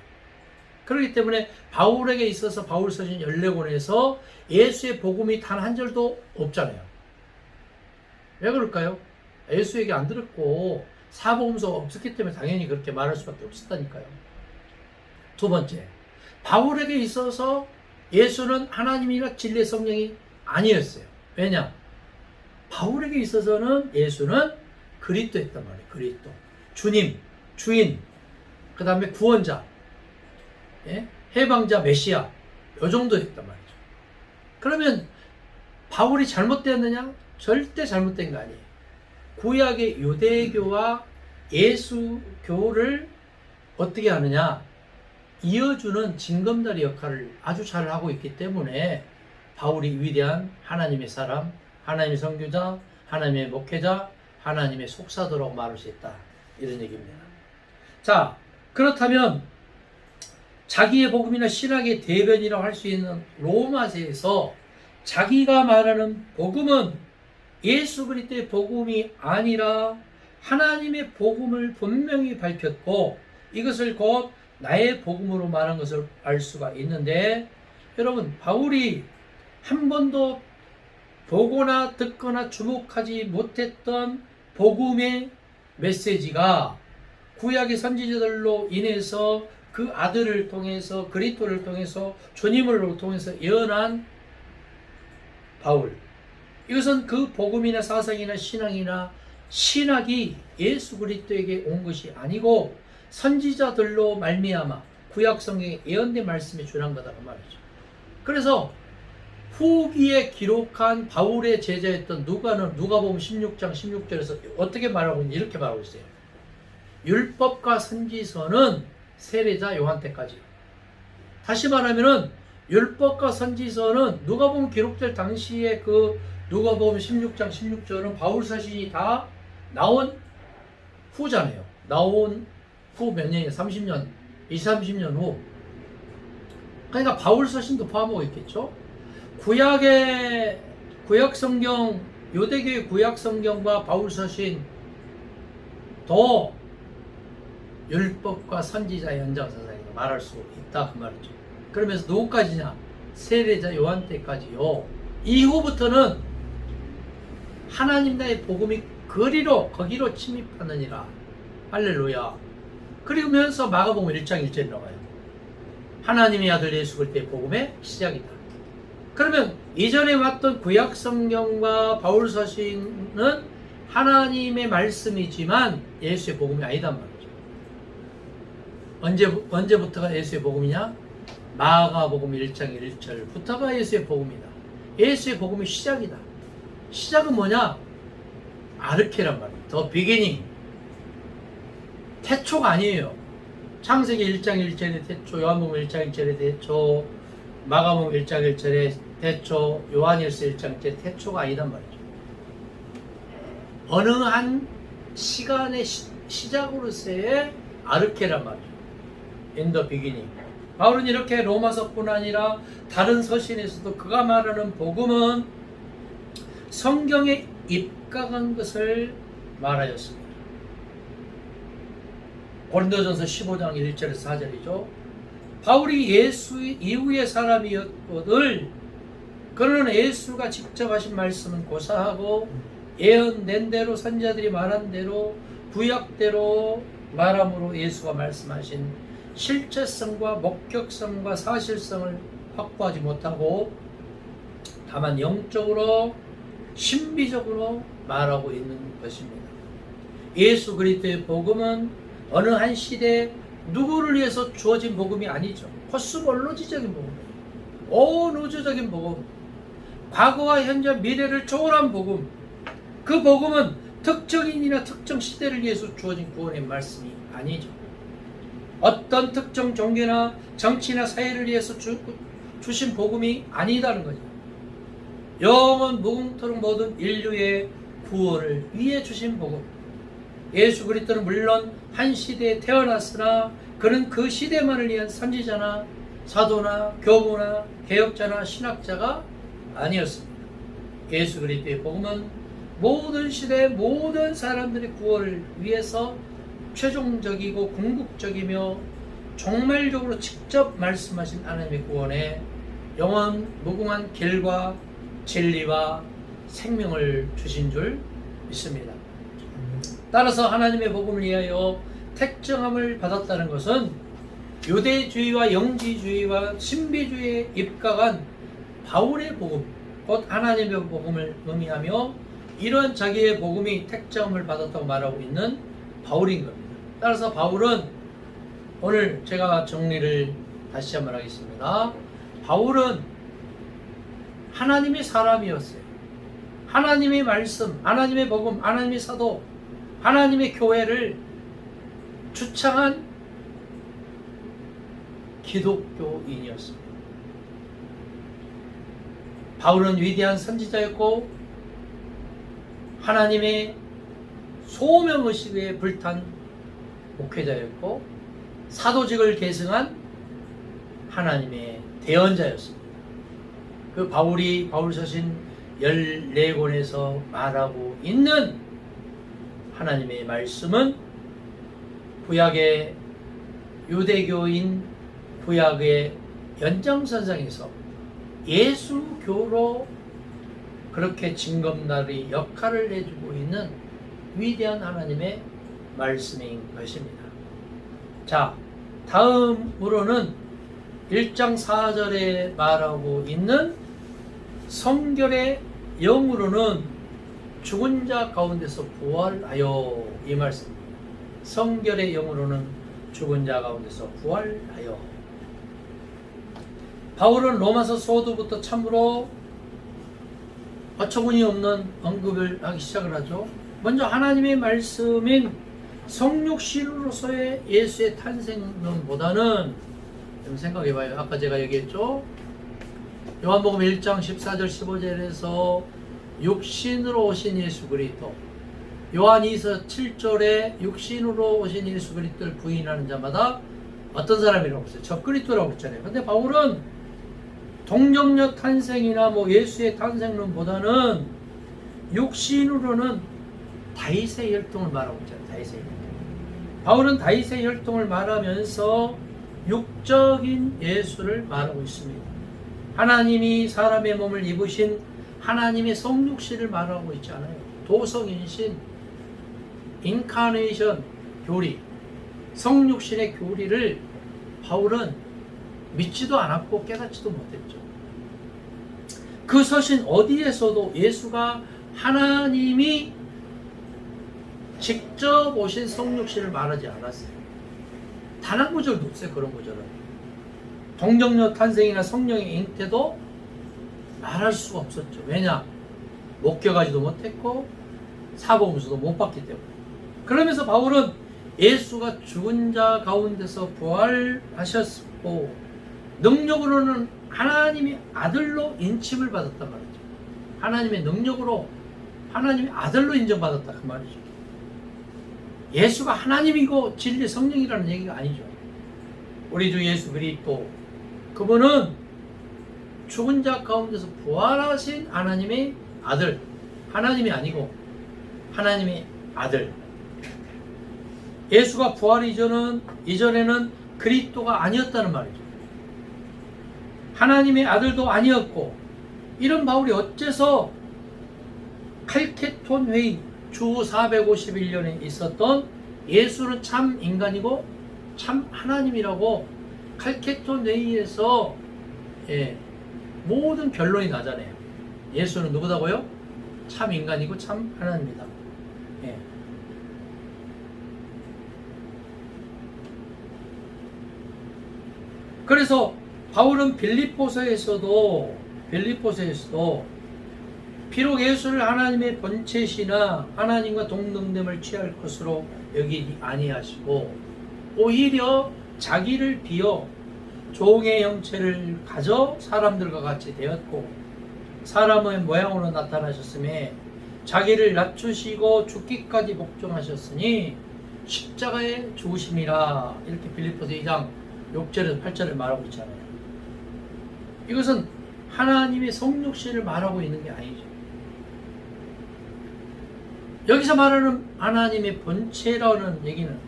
그렇기 때문에 바울에게 있어서 바울서신 14권에서 예수의 복음이 단 한 절도 없잖아요. 왜 그럴까요? 예수 얘기 안 들었고 사복음서가 없었기 때문에 당연히 그렇게 말할 수밖에 없었다니까요. 두 번째, 바울에게 있어서 예수는 하나님이나 진리의 성령이 아니었어요. 왜냐? 바울에게 있어서는 예수는 그리스도였단 말이에요. 그리스도. 주님, 주인, 그 다음에 구원자, 예? 해방자, 메시아, 요 정도였단 말이죠. 그러면 바울이 잘못되었느냐? 절대 잘못된 거 아니에요. 구약의 유대교와 예수교를 어떻게 하느냐? 이어주는 징검다리 역할을 아주 잘 하고 있기 때문에 바울이 위대한 하나님의 사람, 하나님의 선교자, 하나님의 목회자, 하나님의 속사도라고 말할 수 있다. 이런 얘기입니다. 자, 그렇다면 자기의 복음이나 신학의 대변이라고 할 수 있는 로마서에서 자기가 말하는 복음은 예수 그리스도의 복음이 아니라 하나님의 복음을 분명히 밝혔고 이것을 곧 나의 복음으로 말한 것을 알 수가 있는데, 여러분, 바울이 한 번도 보거나 듣거나 주목하지 못했던 복음의 메시지가 구약의 선지자들로 인해서 그 아들을 통해서 그리스도를 통해서 주님을 통해서 예언한 바울, 이것은 그 복음이나 사상이나 신앙이나 신학이 예수 그리스도에게 온 것이 아니고 선지자들로 말미암아 구약 성경에 예언된 말씀에 준한 거다 그 말이죠. 그래서 후기에 기록한 바울의 제자였던 누가복음 16장 16절에서 어떻게 말하고 있는지 이렇게 말하고 있어요. 율법과 선지서는 세례자 요한 때까지. 다시 말하면은 율법과 선지서는 누가복음 기록될 당시에 그 누가복음 16장 16절은 바울 서신이 다 나온 후잖아요. 나온 후 몇 년이에요? 30년, 20, 30년 후. 그러니까 바울 서신도 포함하고 있겠죠. 구약 성경, 유대교의 구약 성경과 바울 서신 더 율법과 선지자의 연장선상이라고 말할 수 있다 그 말이죠. 그러면서 누구까지냐? 세례자 요한 때까지요. 이후부터는 하나님 나의 복음이 거기로 침입하느니라. 할렐루야. 그러면서 마가복음 1장 1절에 나와요. 하나님의 아들 예수 그리스도의 복음의 시작이다. 그러면 이전에 왔던 구약 성경과 바울 서신은 하나님의 말씀이지만 예수의 복음이 아니단 말이죠. 언제부터가 예수의 복음이냐? 마가복음 1장 1절부터가 예수의 복음이다. 예수의 복음의 시작이다. 시작은 뭐냐? 아르케란 말이에요. 더 비기닝. 태초가 아니에요. 창세기 1장 1절의 태초, 요한복음 1장 1절의 태초, 마가복음 1장 1절의 태초, 요한일서 1장 1절의 태초가 아니단 말이죠. 어느 한 시간의 시작으로서의 아르케란 말이죠. In the beginning. 바울은 이렇게 로마서뿐 아니라 다른 서신에서도 그가 말하는 복음은 성경에 입각한 것을 말하였습니다. 고린도전서 15장 1절에서 4절이죠. 바울이 예수 이후의 사람이었거늘 그는 예수가 직접 하신 말씀은 고사하고 예언된 대로 선지자들이 말한 대로 구약대로 말함으로 예수가 말씀하신 실체성과 목격성과 사실성을 확보하지 못하고 다만 영적으로 신비적으로 말하고 있는 것입니다. 예수 그리스도의 복음은 어느 한 시대에 누구를 위해서 주어진 복음이 아니죠. 코스몰로지적인 복음이에요. 온 우주적인 복음, 과거와 현재 미래를 초월한 복음. 그 복음은 특정인이나 특정 시대를 위해서 주어진 구원의 말씀이 아니죠. 어떤 특정 종교나 정치나 사회를 위해서 주신 복음이 아니다는 거죠. 영원 무궁토록 모든 인류의 구원을 위해 주신 복음. 예수 그리스도는 물론 한 시대에 태어났으나 그는 그 시대만을 위한 선지자나 사도나 교부나 개혁자나 신학자가 아니었습니다. 예수 그리스도의 복음은 모든 시대 모든 사람들의 구원을 위해서 최종적이고 궁극적이며 종말적으로 직접 말씀하신 하나님의 구원에 영원 무궁한 길과 진리와 생명을 주신 줄 믿습니다. 따라서 하나님의 복음을 위하여 택정함을 받았다는 것은 유대주의와 영지주의와 신비주의에 입각한 바울의 복음, 곧 하나님의 복음을 의미하며 이런 자기의 복음이 택정함을 받았다고 말하고 있는 바울인 겁니다. 따라서 바울은 오늘 제가 정리를 다시 한번 하겠습니다. 바울은 하나님의 사람이었어요. 하나님의 말씀, 하나님의 복음, 하나님의 사도, 하나님의 교회를 주창한 기독교인이었습니다. 바울은 위대한 선지자였고 하나님의 소명의식에 불탄 목회자였고 사도직을 계승한 하나님의 대언자였습니다. 그 바울 서신 14권에서 말하고 있는 하나님의 말씀은 구약의 유대교인 구약의 연장선상에서 예수교로 그렇게 징검다리 역할을 해주고 있는 위대한 하나님의 말씀인 것입니다. 자, 다음으로는 1장 4절에 말하고 있는 성결의 영으로는 죽은 자 가운데서 부활하여, 이 말씀입니다. 성결의 영으로는 죽은 자 가운데서 부활하여. 바울은 로마서 소도부터 참으로 어처구니 없는 언급을 하기 시작을 하죠. 먼저 하나님의 말씀인 성육신으로서의 예수의 탄생론보다는, 좀 생각해봐요. 아까 제가 얘기했죠. 요한복음 1장 14절 15절에서 육신으로 오신 예수 그리스도, 요한 2서 7절에 육신으로 오신 예수 그리스도를 부인하는 자마다 어떤 사람이라고 했어요? 적그리스도라고 했잖아요. 근데 바울은 동정녀 탄생이나 뭐 예수의 탄생론보다는 육신으로는 다윗의 혈통을 말하고 있잖아요. 다윗의 혈통. 바울은 다윗의 혈통을 말하면서 육적인 예수를 말하고 있습니다. 하나님이 사람의 몸을 입으신 하나님의 성육신을 말하고 있지 않아요. 도성인신, 인카네이션 교리, 성육신의 교리를 바울은 믿지도 않았고 깨닫지도 못했죠. 그 서신 어디에서도 예수가 하나님이 직접 오신 성육신을 말하지 않았어요. 단 한 구절도 없어요. 그런 구절은. 동정녀 탄생이나 성령의 잉태도 말할 수가 없었죠. 왜냐? 목격하지도 못했고 사복음서도 못 봤기 때문에. 그러면서 바울은 예수가 죽은 자 가운데서 부활하셨고 능력으로는 하나님의 아들로 인침을 받았단 말이죠. 하나님의 능력으로 하나님의 아들로 인정받았다 그 말이죠. 예수가 하나님이고 진리 성령이라는 얘기가 아니죠. 우리 주 예수 그리스도, 그분은 죽은 자 가운데서 부활하신 하나님의 아들, 하나님이 아니고 하나님의 아들. 예수가 부활 이전에는 그리스도가 아니었다는 말이죠. 하나님의 아들도 아니었고, 이런 바울이 어째서 칼케톤 회의 주 451년에 있었던 예수는 참 인간이고 참 하나님이라고 칼케톤 회의에서 모든 결론이 나잖아요. 예수는 누구다고요? 참 인간이고 참 하나님이다. 그래서 바울은 빌립보서에서도 비록 예수를 하나님의 본체시나 하나님과 동등됨을 취할 것으로 여기지 아니하시고 오히려 자기를 비어 종의 형체를 가져 사람들과 같이 되었고 사람의 모양으로 나타나셨음에 자기를 낮추시고 죽기까지 복종하셨으니 십자가에 죽으심이라, 이렇게 빌립보서 2장 6절에서 8절을 말하고 있잖아요. 이것은 하나님의 성육신을 말하고 있는 게 아니죠. 여기서 말하는 하나님의 본체라는 얘기는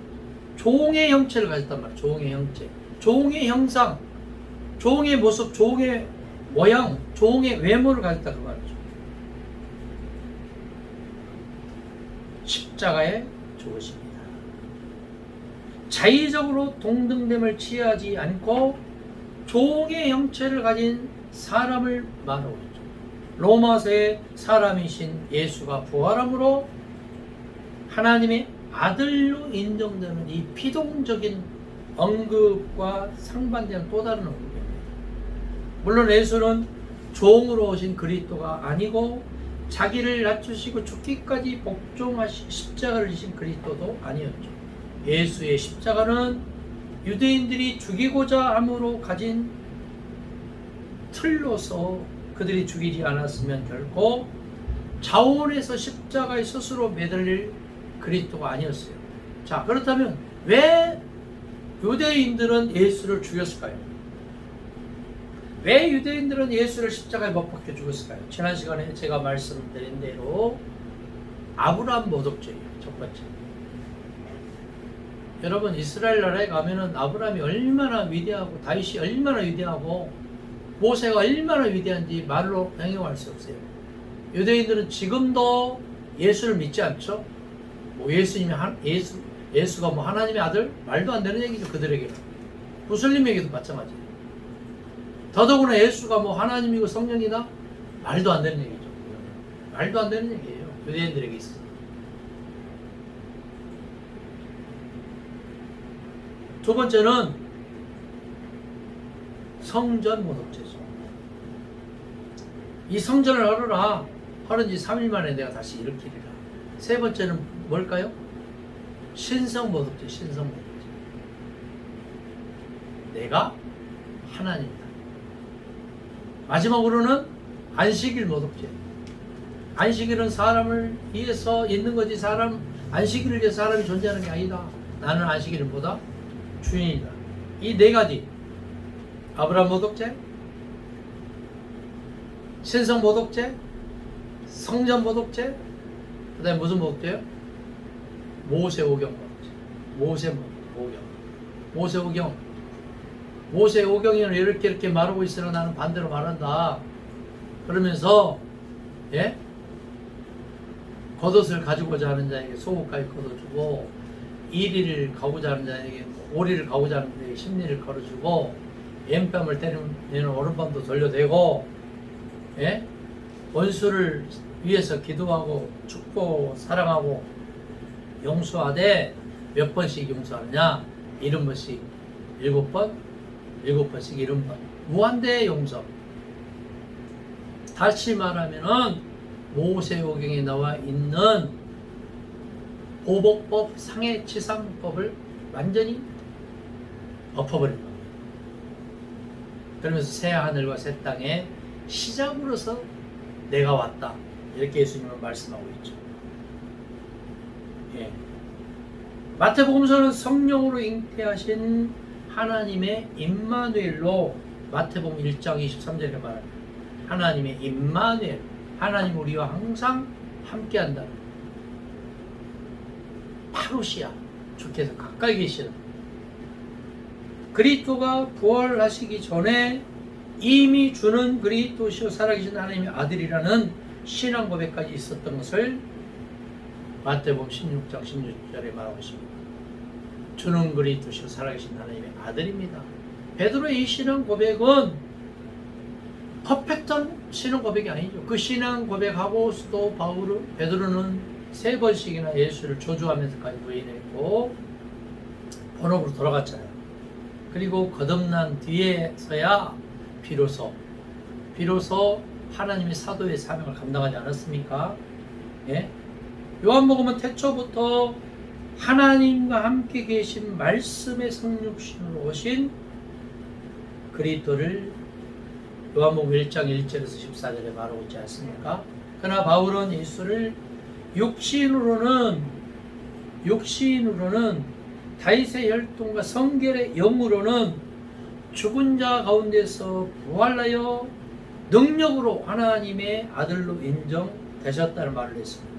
종의 형체를 가졌단 말이에요. 종의 형체, 종의 형상, 종의 모습, 종의 모양, 종의 외모를 가졌다 그 말이죠. 십자가에 죽으십니다. 자의적으로 동등됨을 취하지 않고 종의 형체를 가진 사람을 말하고 있죠. 로마서의 사람이신 예수가 부활함으로 하나님의 아들로 인정되는 이 피동적인 언급과 상반되는 또 다른 언급입니다. 물론 예수는 종으로 오신 그리스도가 아니고 자기를 낮추시고 죽기까지 복종하시 십자가를 지신 그리스도도 아니었죠. 예수의 십자가는 유대인들이 죽이고자 함으로 가진 틀로서 그들이 죽이지 않았으면 결코 자원에서 십자가에 스스로 매달릴 그리스도가 아니었어요. 자, 그렇다면 왜 유대인들은 예수를 죽였을까요? 왜 유대인들은 예수를 십자가에 못 박혀 죽였을까요? 지난 시간에 제가 말씀드린 대로 아브라함 모독죄예요. 첫 번째. 여러분, 이스라엘 나라에 가면은 아브라함이 얼마나 위대하고 다윗이 얼마나 위대하고 모세가 얼마나 위대한지 말로 형용할 수 없어요. 유대인들은 지금도 예수를 믿지 않죠? 뭐 예수가 뭐 하나님의 아들? 말도 안 되는 얘기죠, 그들에게는. 무슬림에게도 마찬가지예요. 더더구나 예수가 뭐 하나님이고 성령이다? 말도 안 되는 얘기죠. 말도 안 되는 얘기예요. 유대인들에게 있어서. 두 번째는 성전 모독죄죠. 이 성전을 헐어라. 헐은 지 3일 만에 내가 다시 일으키리라. 세 번째는 뭘까요? 신성 모독죄, 신성 모독죄. 내가 하나님이다. 마지막으로는 안식일 모독죄. 안식일은 사람을 위해서 있는 거지 안식일을 위해 사람이 존재하는 게 아니다. 나는 안식일보다 주인이다. 이 네 가지, 아브라함 모독죄, 신성 모독죄, 성전 모독죄, 그 다음에 무슨 모독죄요? 모세오경 모독죄. 모세오경. 모세오경에는 이렇게 말하고 있으나 나는 반대로 말한다. 그러면서 겉옷을 가지고자 하는 자에게 속옷까지 걷어주고, 이리를 가고자 하는 자에게 오리를 가고자 하는 자에게 십리를 걸어주고, 왼뺨을 때리는 오른뺨도 돌려대고, 원수를 위해서 기도하고 축복하고 사랑하고 용서하되 몇 번씩 용서하느냐? 70번씩 7번, 7번씩 70번. 무한대 용서. 다시 말하면은 모세오경에 나와 있는 보복법, 상해치상법을 완전히 엎어버린 겁니다. 그러면서 새 하늘과 새 땅의 시작으로서 내가 왔다. 이렇게 예수님은 말씀하고 있죠. 마태복음서는 성령으로 잉태하신 하나님의 임마누엘로 마태복음 1장 23절에 말합니다. 하나님의 임마누엘, 하나님 우리와 항상 함께한다. 파루시아, 주께서 가까이 계시는 그리스도가 부활하시기 전에 이미 주는 그리스도시요 살아계신 하나님의 아들이라는 신앙 고백까지 있었던 것을 마태복음 16장 16절에 말하고 있습니다. 주는 그리스도시요 살아계신 하나님의 아들입니다. 베드로의 이 신앙 고백은 퍼펙트한 신앙 고백이 아니죠. 그 신앙 고백하고 또 베드로는 3번씩이나 예수를 저주하면서까지 부인했고 본업으로 돌아갔잖아요. 그리고 거듭난 뒤에서야 비로소 하나님의 사도의 사명을 감당하지 않았습니까? 요한복음은 태초부터 하나님과 함께 계신 말씀의 성육신으로 오신 그리스도를 요한복음 1장 1절에서 14절에 말하고 있지 않습니까? 그러나 바울은 예수를 육신으로는 다윗의 혈통과 성결의 영으로는 죽은 자 가운데서 부활하여 능력으로 하나님의 아들로 인정되셨다는 말을 했습니다.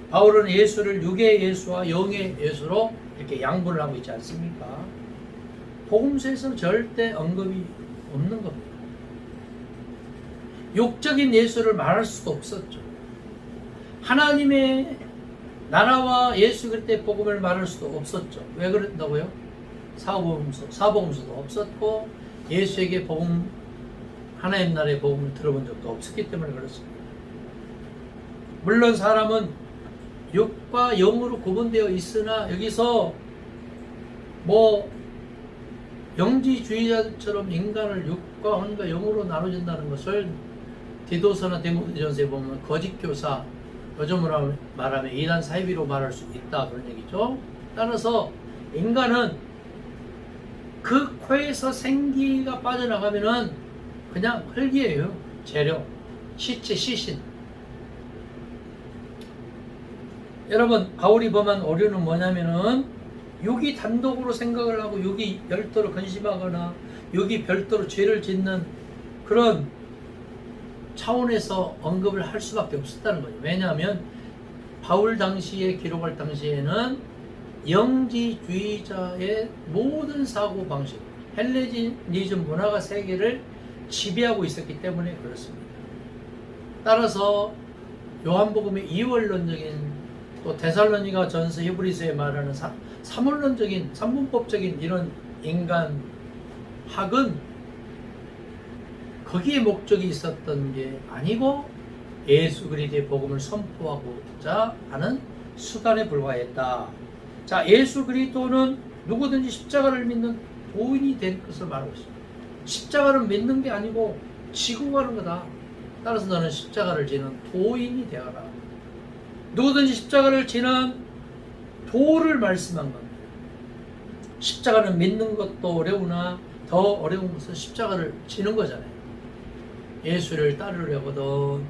바울은 예수를 육의 예수와 영의 예수로 이렇게 양분을 하고 있지 않습니까? 복음서에서는 절대 언급이 없는 겁니다. 육적인 예수를 말할 수도 없었죠. 하나님의 나라와 예수 그리스도의 복음을 말할 수도 없었죠. 왜 그런다고요? 사복음서도 없었고 예수에게 복음, 하나님 나라의 복음을 들어본 적도 없었기 때문에 그렇습니다. 물론 사람은 육과 영으로 구분되어 있으나 여기서 뭐 영지주의자처럼 인간을 육과 혼과 영으로 나눠진다는 것을 디도서나 디모데전서에 보면 거짓 교사, 요즘으로 말하면 이단 사이비로 말할 수 있다 그런 얘기죠. 따라서 인간은 그 코에서 생기가 빠져나가면은 그냥 흙이에요. 재료, 시체, 시신. 여러분, 바울이 범한 오류는 뭐냐면은 여기 단독으로 생각을 하고 여기 별도로 근심하거나 여기 별도로 죄를 짓는 그런 차원에서 언급을 할 수밖에 없었다는 거죠. 왜냐하면 바울 당시에 기록할 당시에는 영지주의자의 모든 사고방식, 헬레니즘 문화가 세계를 지배하고 있었기 때문에 그렇습니다. 따라서 요한복음의 이원론적인 또 데살로니가 전서 히브리서에 말하는 삼원론적인 삼분법적인 이런 인간 학은 거기에 목적이 있었던 게 아니고 예수 그리스도의 복음을 선포하고자 하는 수단에 불과했다. 자, 예수 그리스도는 누구든지 십자가를 믿는 도인이 될 것을 말하고 있습니다. 십자가를 믿는 게 아니고 지고 가는 거다. 따라서 너는 십자가를 지는 도인이 되어라. 누구든지 십자가를 지는 도를 말씀한 겁니다. 십자가는 믿는 것도 어려우나 더 어려운 것은 십자가를 지는 거잖아요. 예수를 따르려거든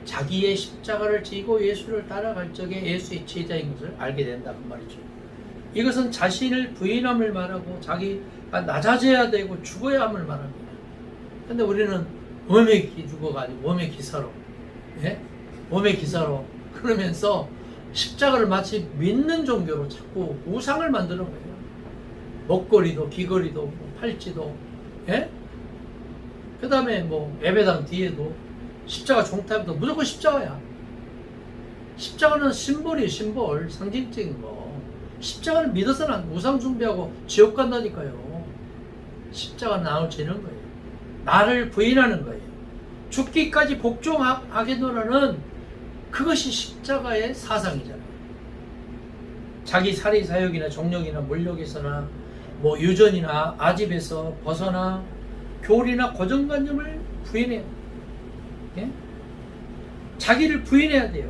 자기의 십자가를 지고 예수를 따라갈 적에 예수의 제자인 것을 알게 된다 그 말이죠. 이것은 자신을 부인함을 말하고 자기가 낮아져야 되고 죽어야 함을 말합니다. 근데 우리는 몸의 죽어가 아니고 몸의 기사로, 예? 몸의 기사로 그러면서 십자가를 마치 믿는 종교로 자꾸 우상을 만드는 거예요. 목걸이도 귀걸이도 팔찌도, 예? 그 다음에 뭐 예배당 뒤에도 십자가 종탑도 무조건 십자가야. 십자가는 심볼이에요. 심볼, 상징적인 거. 십자가를 믿어서는 우상 숭배하고 지옥 간다니까요. 십자가는 나를 지는 거예요. 나를 부인하는 거예요. 죽기까지 복종하겠노라는 그것이 십자가의 사상이잖아요. 자기 사리 사욕이나 정욕이나 물욕에서나 뭐 유전이나 아집에서 벗어나 교리나 고정관념을 부인해요. 예? 자기를 부인해야 돼요.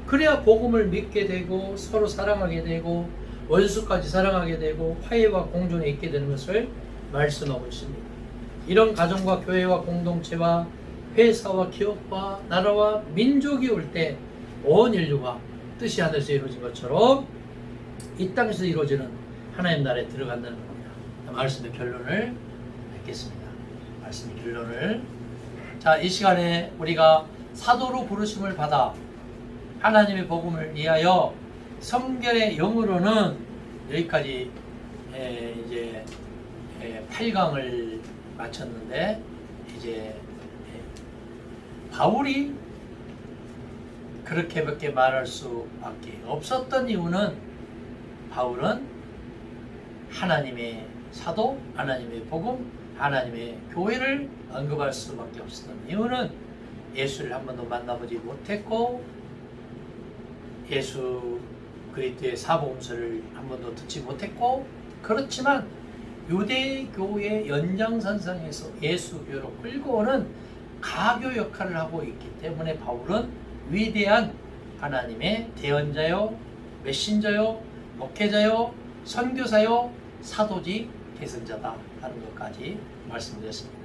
그래야 복음을 믿게 되고 서로 사랑하게 되고 원수까지 사랑하게 되고 화해와 공존에 있게 되는 것을 말씀하고 있습니다. 이런 가정과 교회와 공동체와 회사와 기업과 나라와 민족이 올 때 온 인류가 뜻이 하늘에서 이루어진 것처럼 이 땅에서 이루어지는 하나님 나라에 들어간다는 겁니다. 말씀의 결론을 맺겠습니다. 말씀의 결론을. 자, 이 시간에 우리가 사도로 부르심을 받아 하나님의 복음을 위하여 성결의 영으로는 여기까지 이제 8강을 마쳤는데 이제 바울이 그렇게밖에 말할 수밖에 없었던 이유는 바울은 하나님의 사도, 하나님의 복음, 하나님의 교회를 언급할 수밖에 없었던 이유는 예수를 한 번도 만나보지 못했고 예수 그리스도의 사복음서를 한 번도 듣지 못했고 그렇지만 유대교의 연장선상에서 예수교로 끌고 오는 가교 역할을 하고 있기 때문에 바울은 위대한 하나님의 대언자요, 메신저요, 목회자요, 선교사요, 사도직 계승자다 하는 것까지 말씀드렸습니다.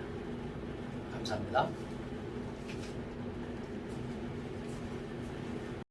감사합니다.